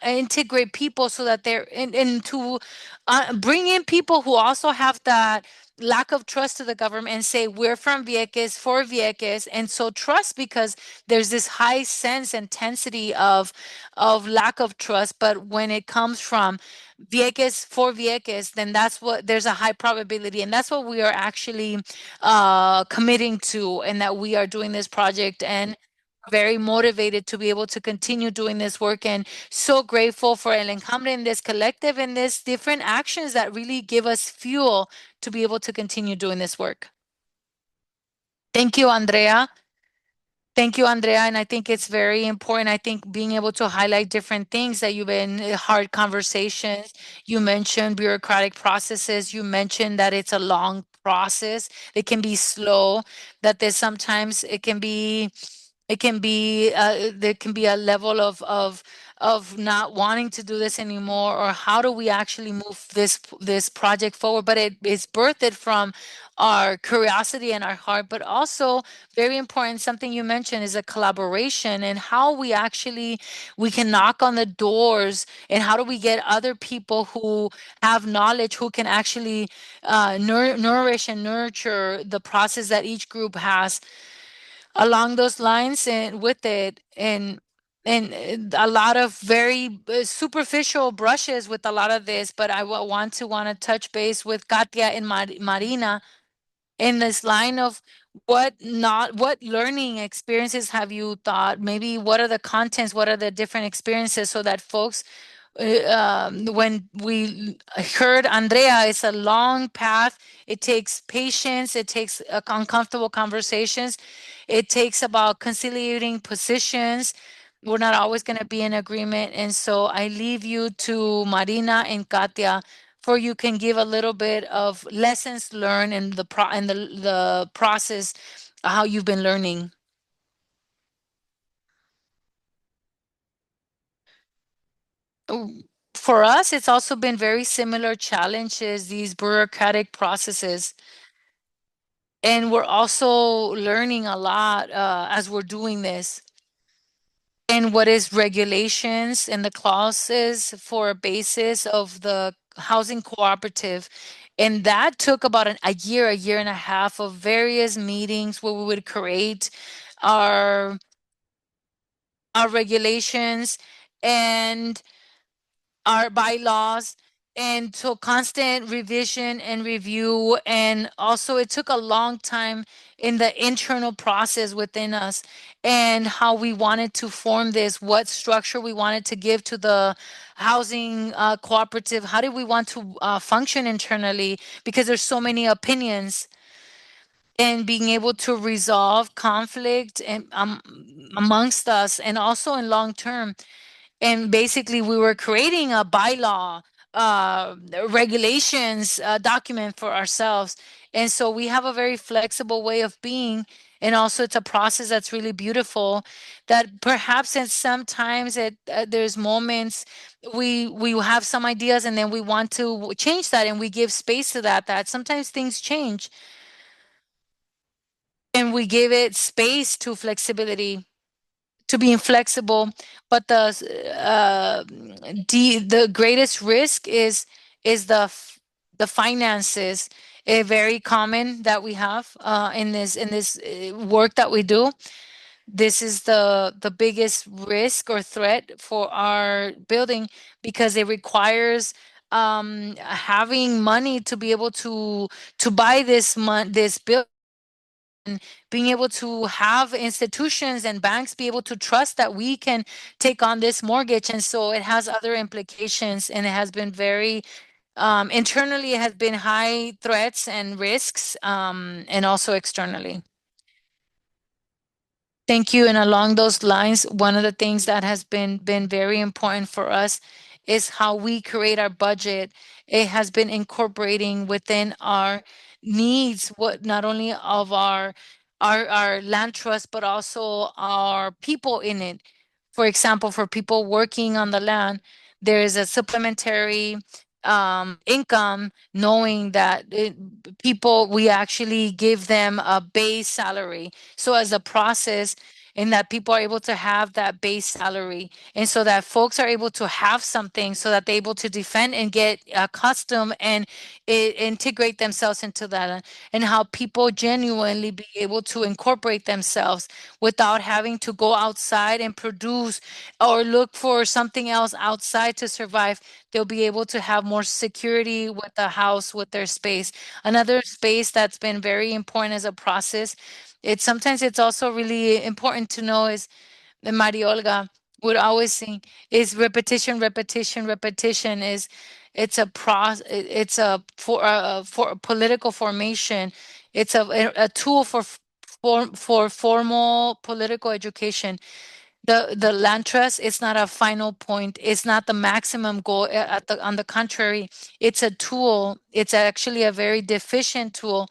integrate people so that they're and to bring in people who also have that lack of trust to the government and say we're from Vieques for Vieques, and so trust, because there's this high sense intensity of lack of trust. But when it comes from Vieques for Vieques, then that's what there's a high probability, and that's what we are actually committing to, and that we are doing this project and very motivated to be able to continue doing this work, and so grateful for El Enjambre and this collective and this different actions that really give us fuel to be able to continue doing this work. Thank you, Andrea. Thank you, Andrea. And I think it's very important. I think being able to highlight different things that you've been hard conversations. You mentioned bureaucratic processes. You mentioned that it's a long process. It can be slow, that there's sometimes there can be a level of not wanting to do this anymore, or how do we actually move this project forward. But it is birthed from our curiosity and our heart. But also very important, something you mentioned is a collaboration, and how we can knock on the doors, and how do we get other people who have knowledge, who can actually nourish and nurture the process that each group has along those lines. And with it, and and a lot of very superficial brushes with a lot of this, but want to touch base with Katia and Marina in this line of what learning experiences have you thought, maybe what are the contents, what are the different experiences, so that folks when we heard Andrea, it's a long path. It takes patience. It takes uncomfortable conversations. It takes about conciliating positions. We're not always going to be in agreement. And so I leave you to Marina and Katia for you can give a little bit of lessons learned in the process, how you've been learning. For us, it's also been very similar challenges, these bureaucratic processes. And we're also learning a lot as we're doing this. And what is regulations and the clauses for a basis of the housing cooperative. And that took about a year and a half of various meetings where we would create our our regulations and our bylaws, and so constant revision and review. And also it took a long time in the internal process within us, and how we wanted to form this, what structure we wanted to give to the housing cooperative, how did we want to function internally, because there's so many opinions, and being able to resolve conflict and amongst us, and also in long term. And basically we were creating a bylaw uh, regulations document for ourselves. And so we have a very flexible way of being, and also it's a process that's really beautiful, that perhaps at sometimes there's moments we have some ideas and then we want to change that, and we give space to that sometimes things change, and we give it space to flexibility, to being flexible. But the greatest risk is the finances. Very common that we have in this work that we do. This is the biggest risk or threat for our building, because it requires having money to be able to buy this building, being able to have institutions and banks be able to trust that we can take on this mortgage. And so it has other implications, and it has been very internally, it has been high threats and risks, and also externally. Thank you. And along those lines, one of the things that has been very important for us is how we create our budget. It has been incorporating within our needs, what not only of our land trust, but also our people in it. For example, for people working on the land, there is a supplementary income, knowing that people, we actually give them a base salary, so as a process, in that people are able to have that base salary, and so that folks are able to have something, so that they're able to defend and get accustomed and integrate themselves into that, and how people genuinely be able to incorporate themselves without having to go outside and produce or look for something else outside to survive. They'll be able to have more security with the house, with their space. Another space that's been very important as a process, it's also really important to know, is the Maria Olga would always sing, is repetition, repetition, repetition. Is it's a for political formation. It's a tool for formal political education. The land trust is not a final point. It's not the maximum goal. On the contrary, it's a tool. It's actually a very deficient tool.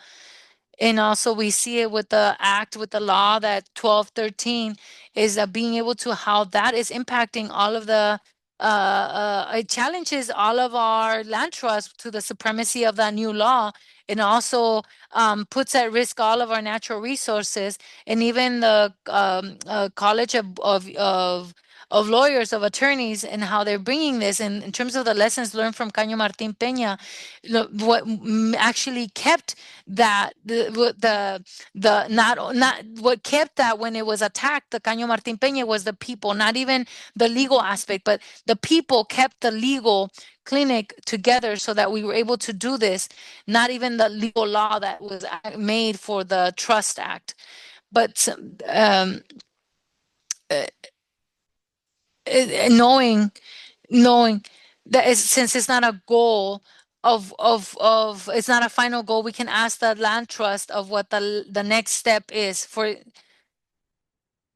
And also we see it with the act, with the law, that 1213 is being able to, how that is impacting all of the it challenges all of our land trust to the supremacy of that new law, and also puts at risk all of our natural resources, and even the college of of lawyers, of attorneys, and how they're bringing this. And in terms of the lessons learned from Caño Martín Peña, what actually kept that the not what kept that when it was attacked, the Caño Martín Peña, was the people, not even the legal aspect, but the people kept the legal clinic together so that we were able to do this, not even the legal law that was made for the Trust Act. But knowing knowing that is, since it's not a goal of it's not a final goal, we can ask the land trust of what the next step is for,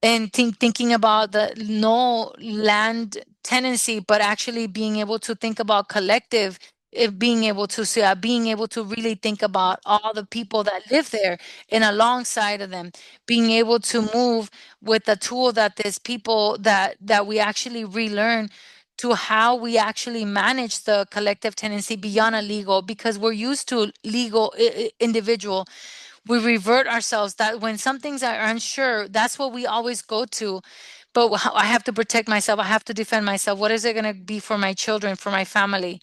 and thinking about the no land tenancy, but actually being able to think about collective, if being able to see, being able to really think about all the people that live there and alongside of them, being able to move with the tool that there's people that we actually relearn to how we actually manage the collective tenancy beyond a legal, because we're used to legal individual. We revert ourselves that when some things are unsure, that's what we always go to. But I have to protect myself, I have to defend myself, what is it going to be for my children, for my family?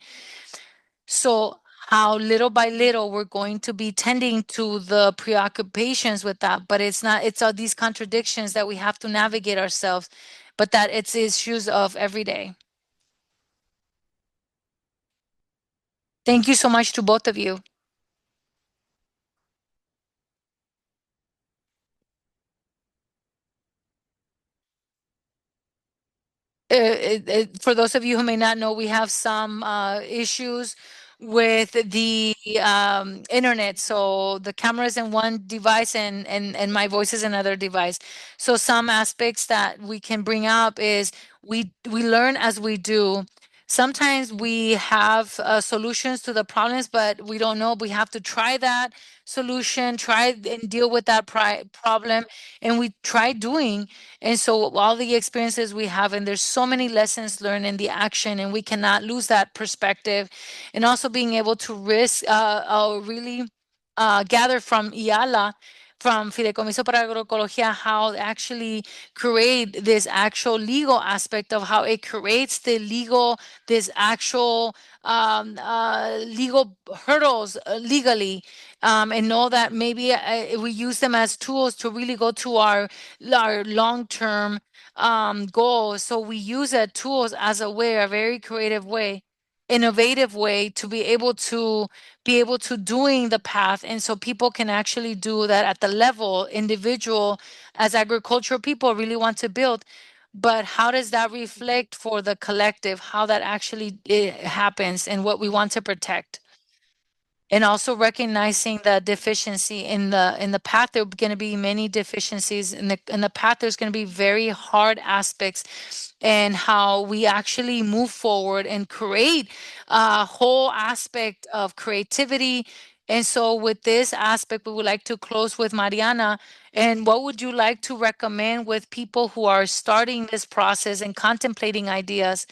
So how little by little we're going to be tending to the preoccupations with that, but it's not, it's all these contradictions that we have to navigate ourselves, but that it's issues of every day. Thank you so much to both of you. For those of you who may not know, we have some issues with the internet. So the camera is in one device and my voice is another device. So some aspects that we can bring up is we learn as we do. Sometimes we have solutions to the problems, but we don't know. We have to try that solution, try and deal with that problem, and we try doing. And so all the experiences we have, and there's so many lessons learned in the action, and we cannot lose that perspective. And also being able to risk, really gather from IALA, from Fideicomiso para Agroecología, how actually create this actual legal aspect of how it creates the legal, this actual legal hurdles legally, and know that maybe we use them as tools to really go to our long-term goals. So we use that tools as a way, a very creative way, innovative way to be able to doing the path. And so people can actually do that at the level individual, as agricultural people really want to build. But how does that reflect for the collective, how that actually happens and what we want to protect? And also recognizing the deficiency in the path. There are going to be many deficiencies in the path. There's going to be very hard aspects, and how we actually move forward and create a whole aspect of creativity. And so with this aspect, we would like to close with Mariana. And what would you like to recommend with people who are starting this process and contemplating ideas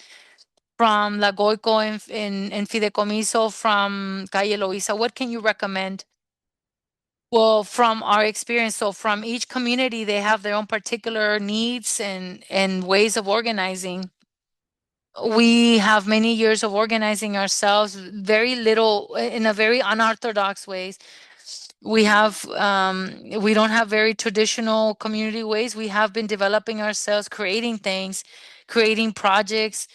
from La Goico and Fideicomiso from Calle Loiza? What can you recommend? Well, from our experience, so from each community, they have their own particular needs and ways of organizing. We have many years of organizing ourselves, very little in a very unorthodox ways. We don't have very traditional community ways. We have been developing ourselves, creating things, creating projects,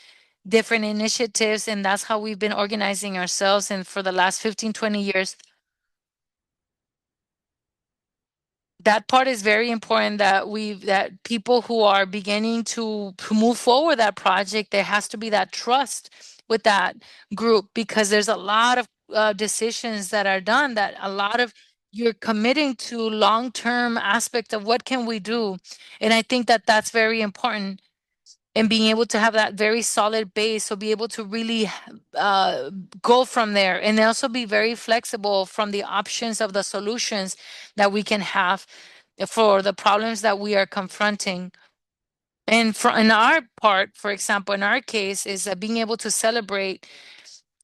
different initiatives, and that's how we've been organizing ourselves. And for the last 15, 20 years, that part is very important, that people who are beginning to move forward that project, there has to be that trust with that group, because there's a lot of decisions that are done, that a lot of you're committing to long-term aspect of what can we do. And I think that that's very important, and being able to have that very solid base, so be able to really uh, go from there, and also be very flexible from the options of the solutions that we can have for the problems that we are confronting. And for in our part, for example, in our case, is being able to celebrate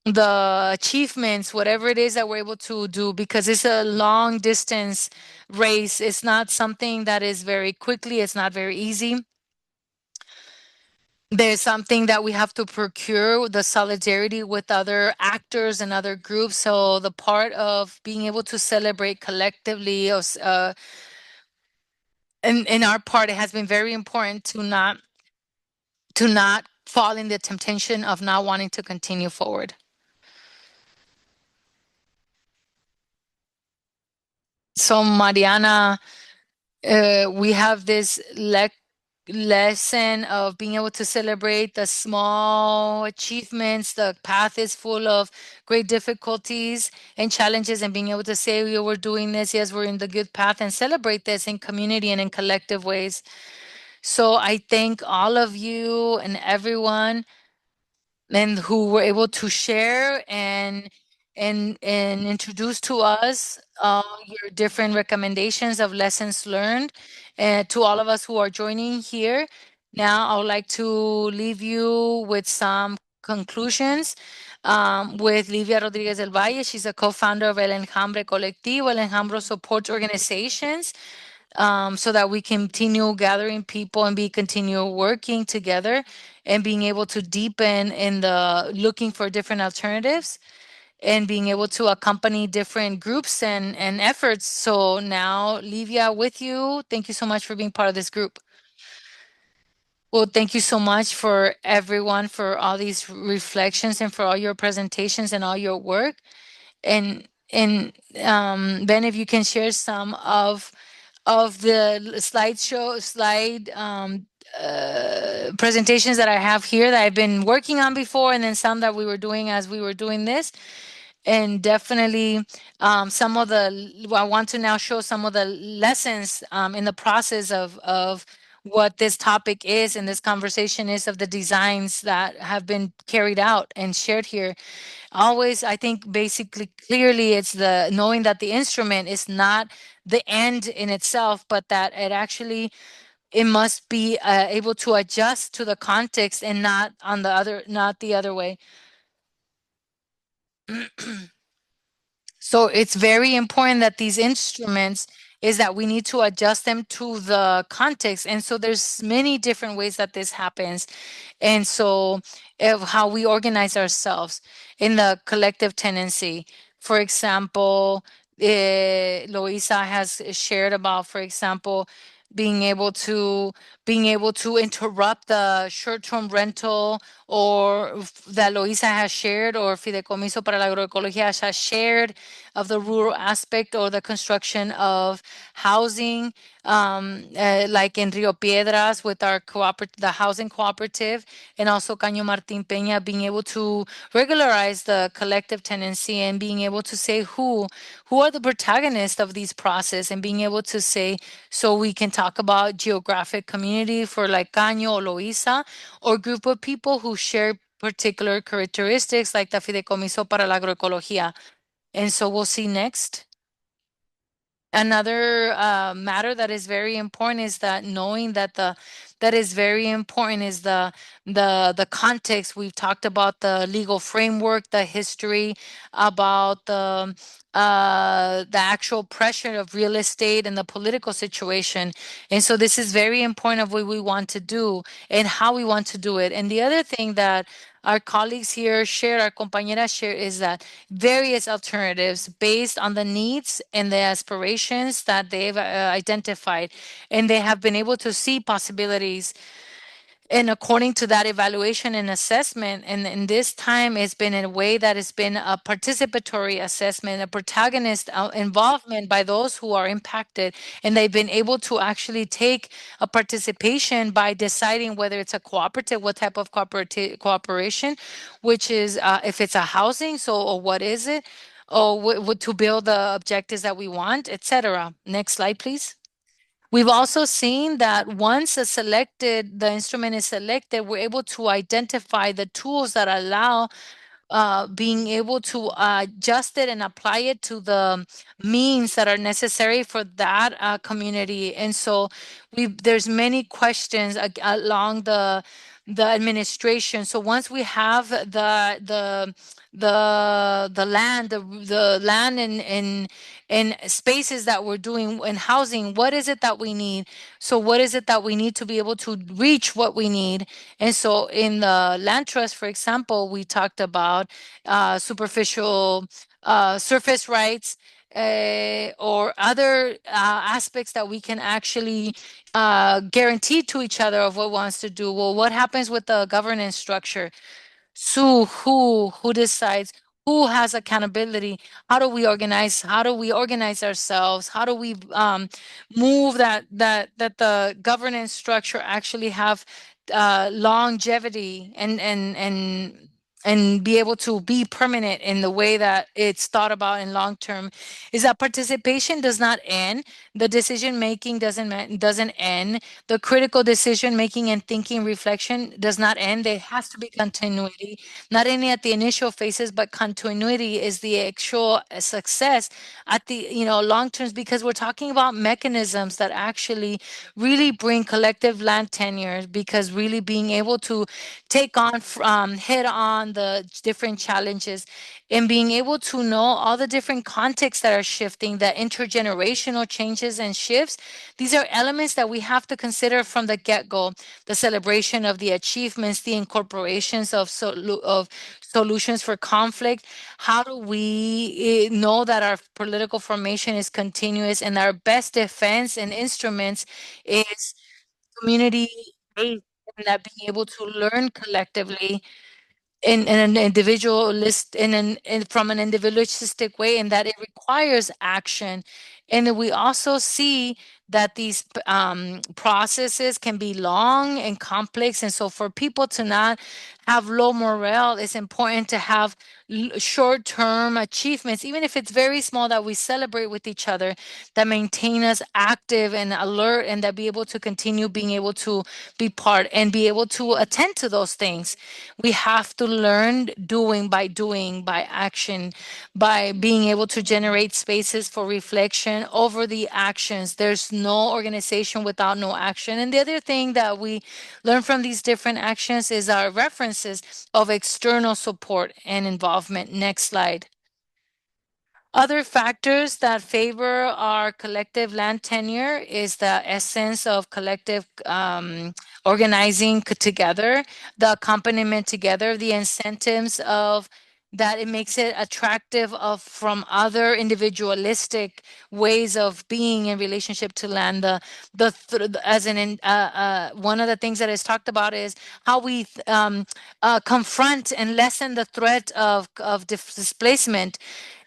the achievements, whatever it is that we're able to do, because it's a long distance race. It's not something that is very quickly, it's not very easy. There's something that we have to procure the solidarity with other actors and other groups. So the part of being able to celebrate collectively, in our part, it has been very important to not fall in the temptation of not wanting to continue forward. So Mariana, we have this lesson of being able to celebrate the small achievements. The path is full of great difficulties and challenges, and being able to say, "We we're doing this, yes, we're in the good path," and celebrate this in community and in collective ways. So I thank all of you and everyone and who were able to share and introduce to us your different recommendations of lessons learned, and to all of us who are joining here. Now, I would like to leave you with some conclusions with Livia Rodriguez del Valle. She's a co-founder of El Enjambre Colectivo. El Enjambre supports organizations so that we continue gathering people and be continue working together and being able to deepen in the looking for different alternatives and being able to accompany different groups and efforts. So now, Livia, with you, thank you so much for being part of this group. Well, thank you so much for everyone for all these reflections and for all your presentations and all your work. And Ben, if you can share some of the slide presentations that I have here that I've been working on before, and then some that we were doing as we were doing this. And definitely some of the, well, I want to now show some of the lessons in the process of what this topic is and this conversation is of the designs that have been carried out and shared here. Always, I think basically clearly it's the knowing that the instrument is not the end in itself, but that it must be able to adjust to the context and not the other way. So it's very important that these instruments is that we need to adjust them to the context. And so there's many different ways that this happens. And so of how we organize ourselves in the collective tenancy. For example, Loisa has shared about, for example, being able to interrupt the short-term rental or that Loisa has shared, or Fideicomiso para la Agroecología has shared, of the rural aspect or the construction of housing, like in Rio Piedras with our the housing cooperative, and also Caño Martín Peña, being able to regularize the collective tenancy and being able to say who are the protagonists of these process, and being able to say, so we can talk about geographic community for like Caño or Loíza, or group of people who share particular characteristics like the Fideicomiso para la Agroecología. And so we'll see next. Another matter that is very important is that knowing that that is very important is the context. We've talked about the legal framework, the history, about the actual pressure of real estate and the political situation. And so this is very important of what we want to do and how we want to do it. And the other thing that our colleagues here share, our compañeras share, is that various alternatives based on the needs and the aspirations that they've identified. And they have been able to see possibilities, and according to that evaluation and assessment, and in this time, it's been in a way that has been a participatory assessment, a protagonist involvement by those who are impacted. And they've been able to actually take a participation by deciding whether it's a cooperative, what type of cooperative cooperation, which is if it's a housing, so or what is it, or to build the objectives that we want, etc. Next slide, please. We've also seen that once the instrument is selected, we're able to identify the tools that allow being able to adjust it and apply it to the means that are necessary for that community. And so there's many questions along the administration. So once we have the land, the land in spaces that we're doing in housing, what is it that we need? So what is it that we need to be able to reach what we need? And so in the land trust, for example, we talked about superficial surface rights, or other aspects that we can actually guarantee to each other of what wants to do. Well, what happens with the governance structure? So who decides? Who has accountability? How do we organize ourselves? How do we move that the governance structure actually have longevity and be able to be permanent in the way that it's thought about in long term? Is that participation does not end, the decision making doesn't end, the critical decision making and thinking reflection does not end. There has to be continuity, not only at the initial phases, but continuity is the actual success at the long terms, because we're talking about mechanisms that actually really bring collective land tenure, because really being able to take on head on the different challenges and being able to know all the different contexts that are shifting, the intergenerational changes and shifts. These are elements that we have to consider from the get-go. The celebration of the achievements, the incorporations of solutions for conflict. How do we know that our political formation is continuous and our best defense and instruments is community based, and that being able to learn collectively in an individualist from an individualistic way, and that it requires action. And then we also see that these processes can be long and complex, and so for people to not have low morale, it's important to have short-term achievements, even if it's very small, that we celebrate with each other, that maintain us active and alert, and that be able to continue being able to be part and be able to attend to those things. We have to learn doing, by action, by being able to generate spaces for reflection over the actions. There's no organization without no action. And the other thing that we learn from these different actions is our references of external support and involvement. Next slide. Other factors that favor our collective land tenure is the essence of collective organizing together, the accompaniment together, the incentives of that it makes it attractive of from other individualistic ways of being in relationship to land. As one of the things that is talked about is how we confront and lessen the threat of displacement.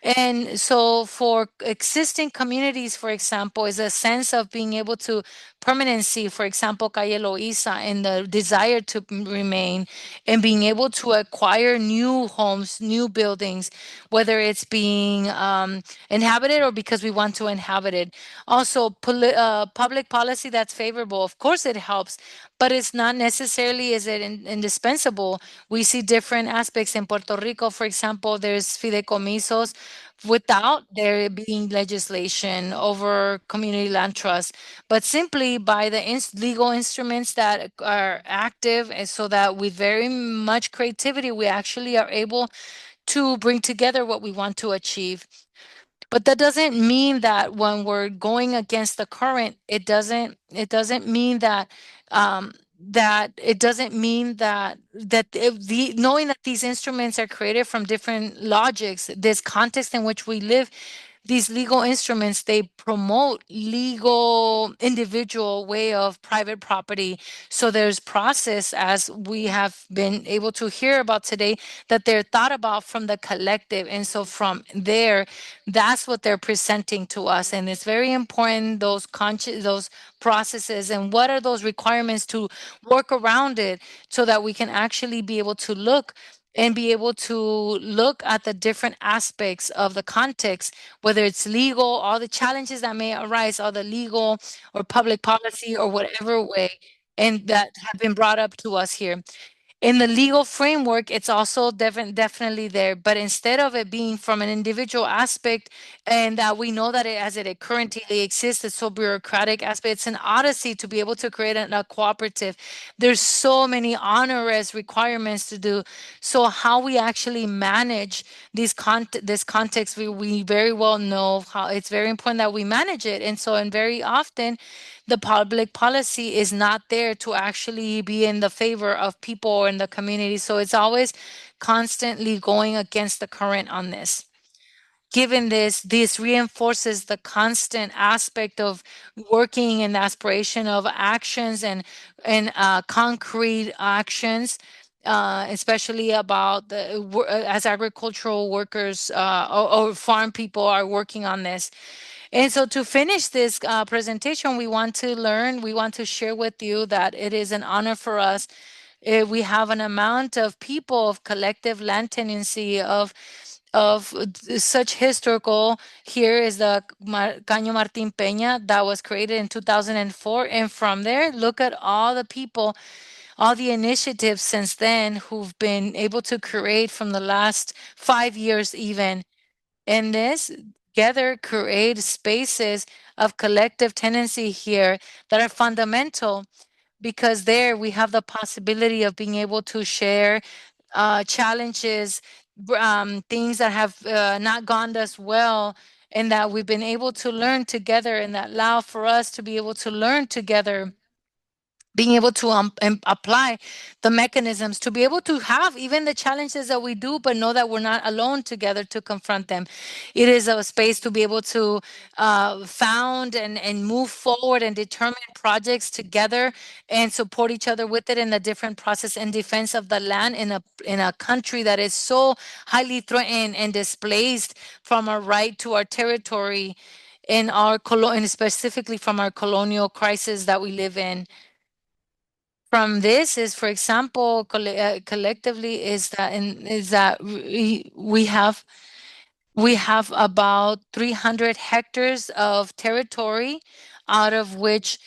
And so for existing communities, for example, is a sense of being able to permanency, for example, Calle Loiza, and the desire to remain, and being able to acquire new homes, new buildings, whether it's being inhabited or because we want to inhabit it. Also, public policy that's favorable, of course it helps, but it's not necessarily is it indispensable. We see different aspects in Puerto Rico, for example, there's fideicomisos without there being legislation over community land trust, but simply by the legal instruments that are active, and so that with very much creativity, we actually are able to bring together what we want to achieve. But that doesn't mean that when we're going against the current, it doesn't mean that it doesn't mean that if knowing that these instruments are created from different logics, this context in which we live, these legal instruments, they promote legal individual way of private property. So there's process, as we have been able to hear about today, that they're thought about from the collective. And so from there, that's what they're presenting to us. And it's very important, those processes, and what are those requirements to work around it, so that we can actually be able to look at the different aspects of the context, whether it's legal, all the challenges that may arise, all the legal or public policy or whatever way, and that have been brought up to us here. In the legal framework, it's also definitely there, but instead of it being from an individual aspect, and that we know that it as it currently exists, it's so bureaucratic aspect, it's an odyssey to be able to create a cooperative. There's so many onerous requirements to do. So how we actually manage this context, we very well know how it's very important that we manage it. And very often the public policy is not there to actually be in the favor of people or in the community. So it's always constantly going against the current on this. Given this reinforces the constant aspect of working and the aspiration of actions and concrete actions, especially about as agricultural workers or farm people are working on this. And so to finish this presentation, we want to share with you that it is an honor for us. We have an amount of people of collective land tenancy of such historical. Here is the Caño Martín Peña that was created in 2004. And from there, look at all the people, all the initiatives since then who've been able to create from the last 5 years even. And this together create spaces of collective tenancy here that are fundamental, because there we have the possibility of being able to share challenges, things that have not gone as well, and that we've been able to learn together, and that allow for us to be able to learn together, being able to apply the mechanisms to be able to have even the challenges that we do, but know that we're not alone together to confront them. It is a space to be able to found and move forward and determine projects together and support each other with it in the different process and defense of the land in a country that is so highly threatened and displaced from our right to our territory in and specifically from our colonial crisis that we live in. From this is, for example, collectively is that we have about 300 hectares of territory, out of which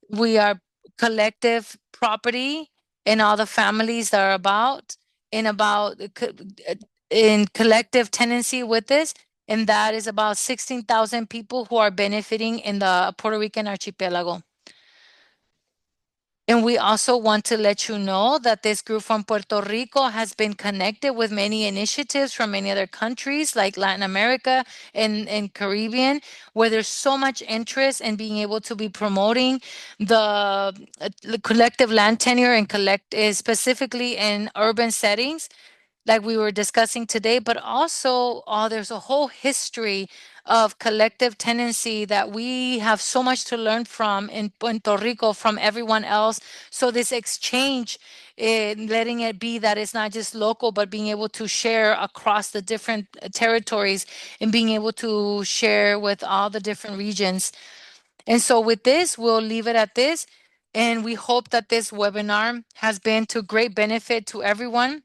we are collective property and all the families that are in collective tenancy with this, and that is about 16,000 people who are benefiting in the Puerto Rican archipelago. And we also want to let you know that this group from Puerto Rico has been connected with many initiatives from many other countries like Latin America and Caribbean, where there's so much interest in being able to be promoting the collective land tenure and specifically in urban settings like we were discussing today, but also there's a whole history of collective tenancy that we have so much to learn from in Puerto Rico from everyone else. So this exchange, letting it be that it's not just local, but being able to share across the different territories and being able to share with all the different regions. And so with this, we'll leave it at this. And we hope that this webinar has been to great benefit to everyone.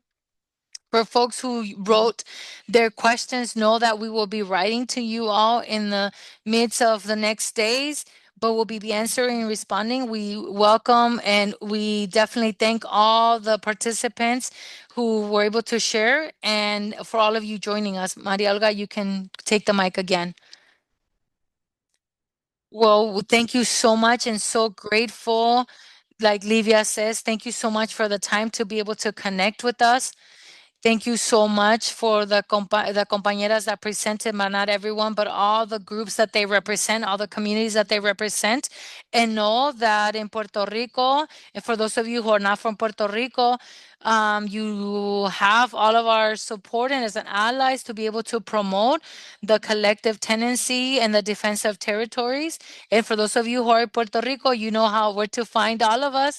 For folks who wrote their questions, know that we will be writing to you all in the midst of the next days, but we'll be answering and responding. We welcome and we definitely thank all the participants who were able to share, and for all of you joining us. Maria Olga, you can take the mic again. Well, thank you so much and so grateful. Like Livia says, thank you so much for the time to be able to connect with us. Thank you so much for the compañeras that presented, but not everyone, but all the groups that they represent, all the communities that they represent. And know that in Puerto Rico, and for those of you who are not from Puerto Rico, you have all of our support and as an allies to be able to promote the collective tenancy and the defense of territories. And for those of you who are in Puerto Rico, you know how where to find all of us.